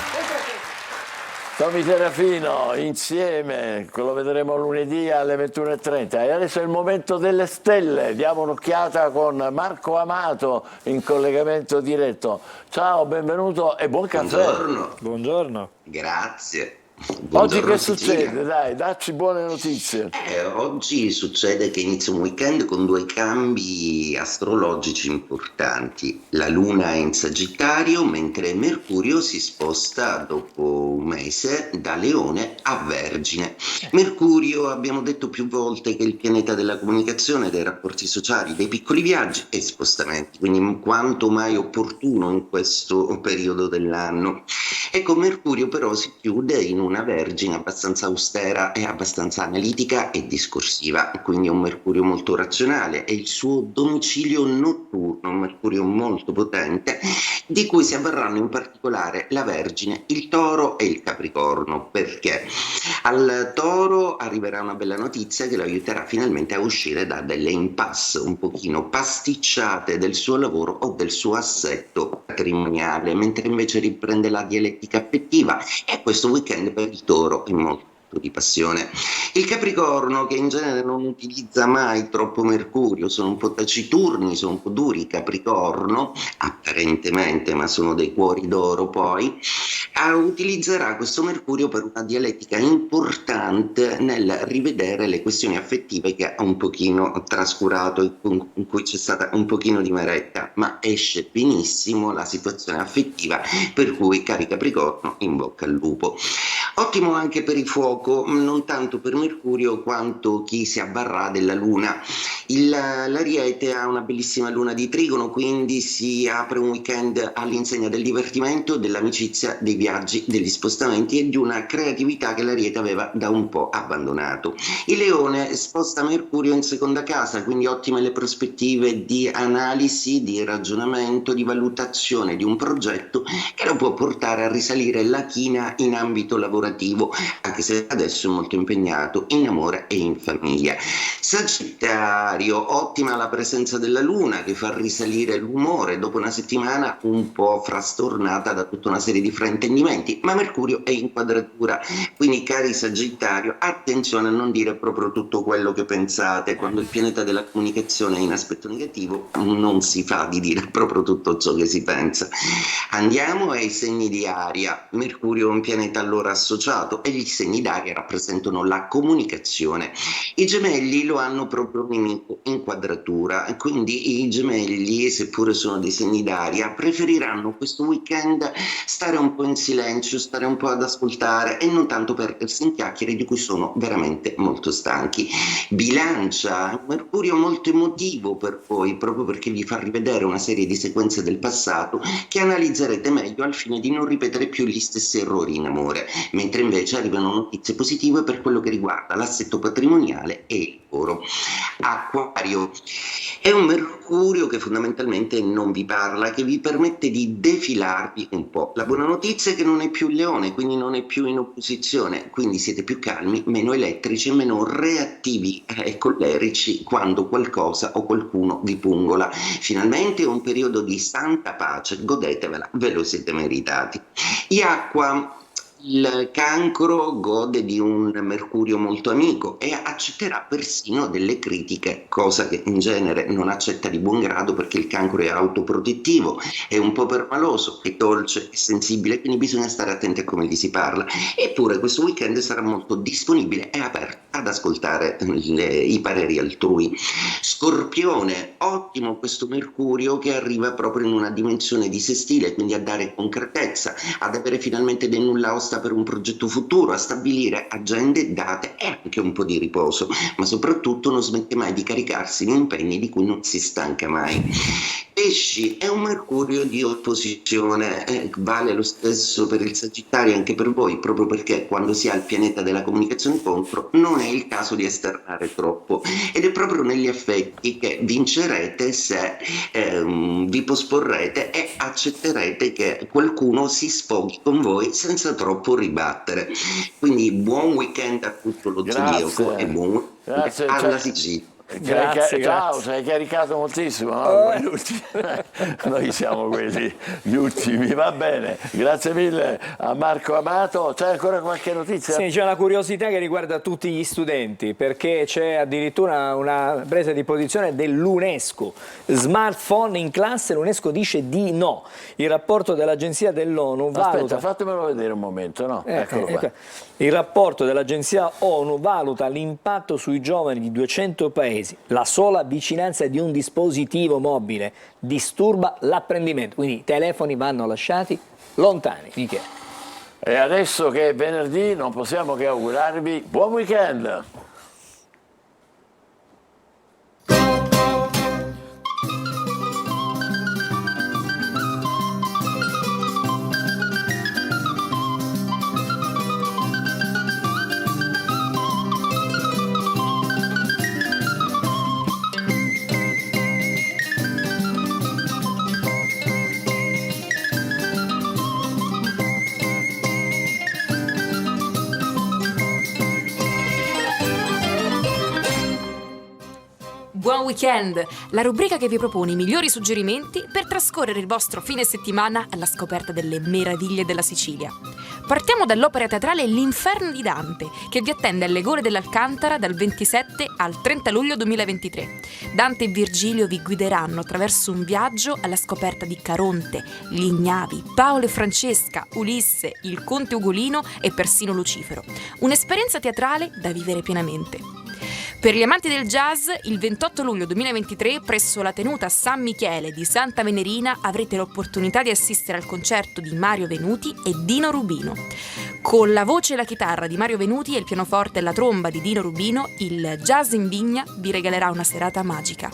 Tommy Serafino insieme, lo vedremo lunedì alle 21:30 e adesso è il momento delle stelle, diamo un'occhiata con Marco Amato in collegamento diretto. Ciao, benvenuto e buon caffè. Buongiorno. Buongiorno. Grazie. Oggi Buongiorno, che Sicilia. succede? Dai, dacci buone notizie. Oggi succede che inizia un weekend con due cambi astrologici importanti. La Luna è in Sagittario, mentre Mercurio si sposta dopo un mese da Leone a Vergine. Mercurio, abbiamo detto più volte, che è il pianeta della comunicazione, dei rapporti sociali, dei piccoli viaggi e spostamenti, quindi quanto mai opportuno in questo periodo dell'anno. Ecco, Mercurio però si chiude in una Vergine abbastanza austera e abbastanza analitica e discorsiva, quindi è un Mercurio molto razionale, è il suo domicilio notturno, un Mercurio molto potente, di cui si avvarranno in particolare la Vergine, il Toro e il Capricorno. Perché? Al Toro arriverà una bella notizia che lo aiuterà finalmente a uscire da delle impasse un pochino pasticciate del suo lavoro o del suo assetto patrimoniale, mentre invece riprende la dialettica affettiva, e questo weekend per il Toro è molto di passione. Il Capricorno, che in genere non utilizza mai troppo Mercurio, sono un po' taciturni, sono un po' duri i Capricorno, apparentemente, ma sono dei cuori d'oro poi, utilizzerà questo Mercurio per una dialettica importante nel rivedere le questioni affettive che ha un pochino trascurato e in cui c'è stata un pochino di maretta, ma esce benissimo la situazione affettiva, per cui cari Capricorno, in bocca al lupo. Ottimo anche per il fuoco, non tanto per Mercurio quanto chi si avvarrà della Luna. L'Ariete ha una bellissima Luna di Trigono, quindi si apre un weekend all'insegna del divertimento, dell'amicizia, dei viaggi, degli spostamenti e di una creatività che l'Ariete aveva da un po' abbandonato. Il Leone sposta Mercurio in seconda casa, quindi ottime le prospettive di analisi, di ragionamento, di valutazione di un progetto che lo può portare a risalire la china in ambito lavorativo, anche se adesso è molto impegnato in amore e in famiglia. Sagittario, ottima la presenza della Luna che fa risalire l'umore dopo una settimana un po' frastornata da tutta una serie di fraintendimenti, ma Mercurio è in quadratura, quindi cari Sagittario, attenzione a non dire proprio tutto quello che pensate. Quando il pianeta della comunicazione è in aspetto negativo non si fa di dire proprio tutto ciò che si pensa. Andiamo ai segni di aria. Mercurio è un pianeta allora associato e gli segni d'aria rappresentano la comunicazione. I Gemelli lo hanno proprio nemico in quadratura, quindi i Gemelli, seppure sono dei segni d'aria, preferiranno questo weekend stare un po' in silenzio, stare un po' ad ascoltare e non tanto perdersi in chiacchiere di cui sono veramente molto stanchi. Bilancia, Mercurio molto emotivo per voi, proprio perché vi fa rivedere una serie di sequenze del passato che analizzerete meglio al fine di non ripetere più gli stessi errori in amore, mentre invece arrivano notizie positive per quello che riguarda l'assetto patrimoniale e il lavoro. Acquario, è un Mercurio che fondamentalmente non vi parla, che vi permette di defilarvi un po'. La buona notizia è che non è più il Leone, quindi non è più in opposizione, quindi siete più calmi, meno elettrici, meno reattivi e collerici quando qualcosa o qualcuno vi pungola. Finalmente è un periodo di santa pace, godetevela, ve lo siete meritati. Gli Acqua, il Cancro gode di un Mercurio molto amico e accetterà persino delle critiche, cosa che in genere non accetta di buon grado perché il Cancro è autoprotettivo, è un po' permaloso, è dolce, è sensibile, quindi bisogna stare attenti a come gli si parla. Eppure questo weekend sarà molto disponibile e aperto ad ascoltare i pareri altrui. Scorpione, ottimo questo Mercurio che arriva proprio in una dimensione di sestile, quindi a dare concretezza, ad avere finalmente dei nulla osta disposta per un progetto futuro, a stabilire agende, date e anche un po' di riposo, ma soprattutto non smette mai di caricarsi di impegni di cui non si stanca mai. Pesci è un Mercurio di opposizione, vale lo stesso per il Sagittario, anche per voi, proprio perché quando si ha il pianeta della comunicazione contro non è il caso di esternare troppo, ed è proprio negli affetti che vincerete se vi posporrete e accetterete che qualcuno si sfoghi con voi senza troppo ribattere. Quindi buon weekend a tutto lo zodiaco e buon weekend alla Sicilia. Grazie, ciao, ci hai caricato moltissimo, no? Noi siamo gli ultimi, va bene, grazie mille a Marco Amato. C'è ancora qualche notizia? Sì, c'è una curiosità che riguarda tutti gli studenti, perché c'è addirittura una presa di posizione dell'UNESCO. Smartphone in classe, l'UNESCO dice di no. Il rapporto dell'agenzia dell'ONU valuta... Aspetta, fatemelo vedere un momento, no? Eccolo qua. Il rapporto dell'agenzia ONU valuta l'impatto sui giovani di 200 paesi. La sola vicinanza di un dispositivo mobile disturba l'apprendimento, quindi i telefoni vanno lasciati lontani. Michele. E adesso che è venerdì non possiamo che augurarvi buon weekend! Buon weekend! La rubrica che vi propone i migliori suggerimenti per trascorrere il vostro fine settimana alla scoperta delle meraviglie della Sicilia. Partiamo dall'opera teatrale L'Inferno di Dante, che vi attende alle Gole dell'Alcantara dal 27 al 30 luglio 2023. Dante e Virgilio vi guideranno attraverso un viaggio alla scoperta di Caronte, gli Ignavi, Paolo e Francesca, Ulisse, il Conte Ugolino e persino Lucifero. Un'esperienza teatrale da vivere pienamente. Per gli amanti del jazz, il 28 luglio 2023 presso la tenuta San Michele di Santa Venerina avrete l'opportunità di assistere al concerto di Mario Venuti e Dino Rubino. Con la voce e la chitarra di Mario Venuti e il pianoforte e la tromba di Dino Rubino, il Jazz in Vigna vi regalerà una serata magica.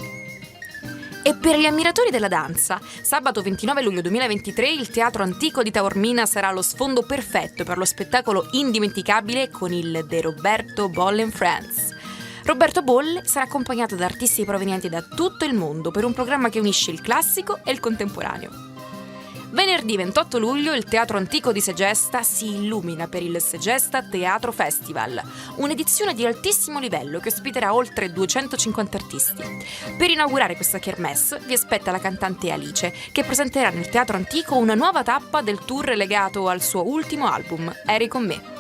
E per gli ammiratori della danza, sabato 29 luglio 2023 il Teatro Antico di Taormina sarà lo sfondo perfetto per lo spettacolo indimenticabile con il De Roberto Bolle and Friends. Roberto Bolle sarà accompagnato da artisti provenienti da tutto il mondo per un programma che unisce il classico e il contemporaneo. Venerdì 28 luglio il Teatro Antico di Segesta si illumina per il Segesta Teatro Festival, un'edizione di altissimo livello che ospiterà oltre 250 artisti. Per inaugurare questa kermesse vi aspetta la cantante Alice, che presenterà nel Teatro Antico una nuova tappa del tour legato al suo ultimo album, Eri con me.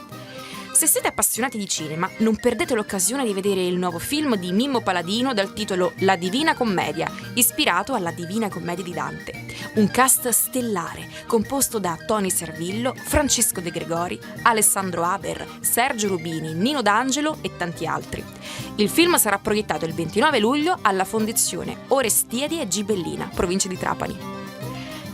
Se siete appassionati di cinema, non perdete l'occasione di vedere il nuovo film di Mimmo Paladino dal titolo La Divina Commedia, ispirato alla Divina Commedia di Dante. Un cast stellare, composto da Tony Servillo, Francesco De Gregori, Alessandro Haber, Sergio Rubini, Nino D'Angelo e tanti altri. Il film sarà proiettato il 29 luglio alla Fondazione Orestiadi e Gibellina, provincia di Trapani.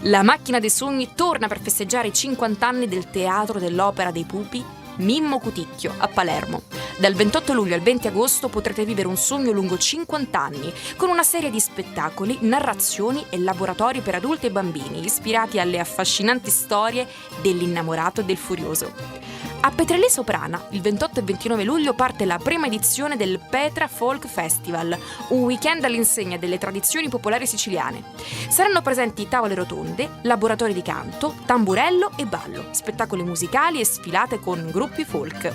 La Macchina dei Sogni torna per festeggiare i 50 anni del Teatro dell'Opera dei Pupi Mimmo Cuticchio a Palermo. Dal 28 luglio al 20 agosto potrete vivere un sogno lungo 50 anni con una serie di spettacoli, narrazioni e laboratori per adulti e bambini ispirati alle affascinanti storie dell'innamorato e del furioso. A Petrelli Soprana, il 28 e 29 luglio parte la prima edizione del Petra Folk Festival, un weekend all'insegna delle tradizioni popolari siciliane. Saranno presenti tavole rotonde, laboratori di canto, tamburello e ballo, spettacoli musicali e sfilate con gruppi folk.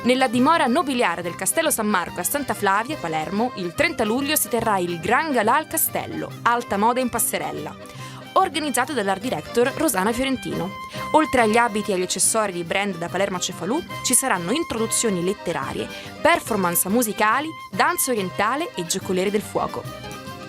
Nella dimora nobiliare del Castello San Marco a Santa Flavia, Palermo, il 30 luglio si terrà il Gran Galà al Castello, alta moda in passerella, organizzato dall'art director Rosana Fiorentino. Oltre agli abiti e agli accessori di brand da Palermo a Cefalù, ci saranno introduzioni letterarie, performance musicali, danza orientale e giocoliere del fuoco.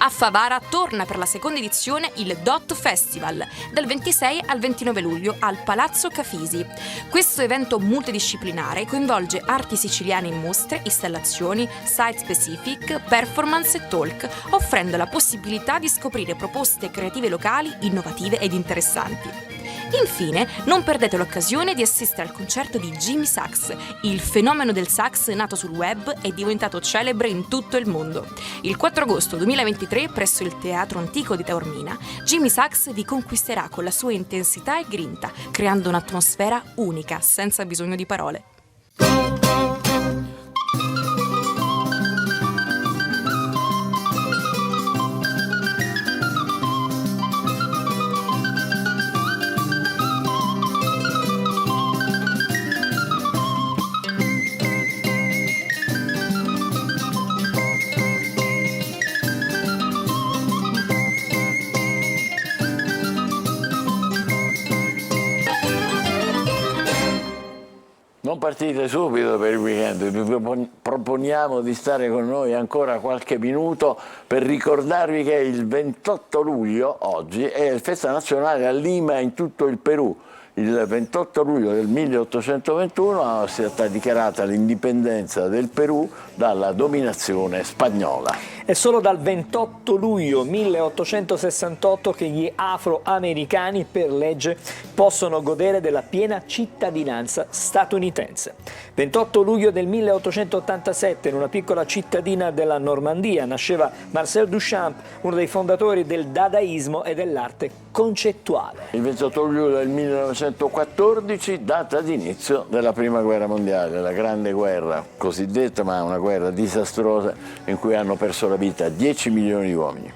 A Favara torna per la seconda edizione il Dot Festival, dal 26 al 29 luglio al Palazzo Cafisi. Questo evento multidisciplinare coinvolge arti siciliane in mostre, installazioni, site specific, performance e talk, offrendo la possibilità di scoprire proposte creative locali innovative ed interessanti. Infine, non perdete l'occasione di assistere al concerto di Jimmy Sax. Il fenomeno del sax nato sul web è diventato celebre in tutto il mondo. Il 4 agosto 2023, presso il Teatro Antico di Taormina, Jimmy Sax vi conquisterà con la sua intensità e grinta, creando un'atmosfera unica, senza bisogno di parole. Non partite subito per il weekend, vi proponiamo di stare con noi ancora qualche minuto per ricordarvi che il 28 luglio, oggi, è festa nazionale a Lima in tutto il Perù. Il 28 luglio del 1821 è stata dichiarata l'indipendenza del Perù dalla dominazione spagnola. È solo dal 28 luglio 1868 che gli afroamericani per legge possono godere della piena cittadinanza statunitense. 28 luglio del 1887 in una piccola cittadina della Normandia nasceva Marcel Duchamp, uno dei fondatori del dadaismo e dell'arte concettuale. Il 28 luglio del 1914, data d'inizio della Prima Guerra Mondiale, la Grande Guerra cosiddetta, ma una guerra disastrosa in cui hanno perso la vita 10 milioni di uomini.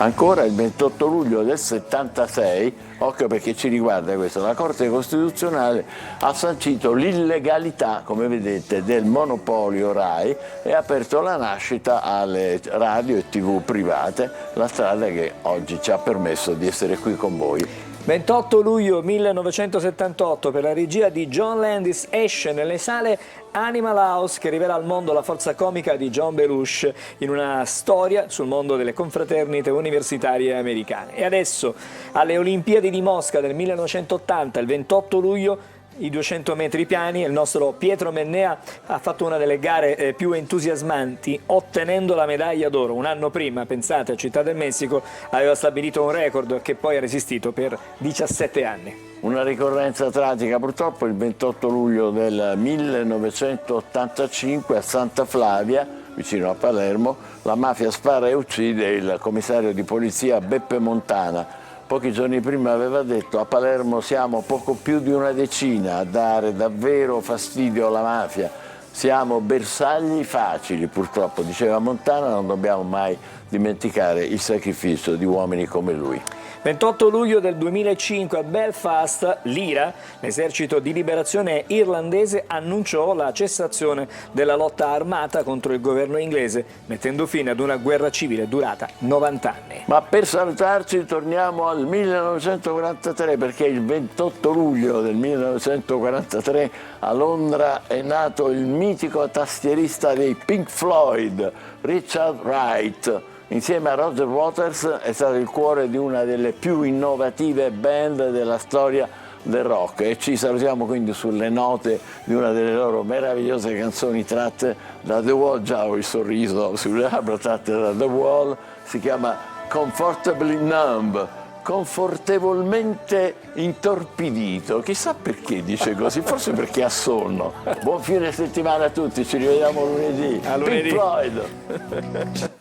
Ancora il 28 luglio del 76, occhio perché ci riguarda questo, la Corte Costituzionale ha sancito l'illegalità, come vedete, del monopolio RAI e ha aperto la nascita alle radio e TV private, la strada che oggi ci ha permesso di essere qui con voi. 28 luglio 1978 per la regia di John Landis esce nelle sale Animal House, che rivela al mondo la forza comica di John Belushi in una storia sul mondo delle confraternite universitarie americane. E adesso alle Olimpiadi di Mosca del 1980, il 28 luglio, i 200 metri piani, il nostro Pietro Mennea ha fatto una delle gare più entusiasmanti, ottenendo la medaglia d'oro. Un anno prima, pensate, a Città del Messico aveva stabilito un record che poi ha resistito per 17 anni. Una ricorrenza tragica purtroppo il 28 luglio del 1985 a Santa Flavia, vicino a Palermo, la mafia spara e uccide il commissario di polizia Beppe Montana. Pochi giorni prima aveva detto: a Palermo siamo poco più di una decina a dare davvero fastidio alla mafia, siamo bersagli facili purtroppo, diceva Montana, non dobbiamo mai dimenticare il sacrificio di uomini come lui. 28 luglio del 2005 a Belfast, l'IRA, l'esercito di liberazione irlandese, annunciò la cessazione della lotta armata contro il governo inglese, mettendo fine ad una guerra civile durata 90 anni. Ma per salutarci torniamo al 1943, perché il 28 luglio del 1943 a Londra è nato il mitico tastierista dei Pink Floyd, Richard Wright. Insieme a Roger Waters è stato il cuore di una delle più innovative band della storia del rock, e ci salutiamo quindi sulle note di una delle loro meravigliose canzoni tratte da The Wall. Già ho il sorriso sulle labbra, tratte da The Wall, si chiama Comfortably Numb, confortevolmente intorpidito. Chissà perché dice così, forse perché ha sonno. Buon fine settimana a tutti, ci rivediamo lunedì. A lunedì. Pink Floyd.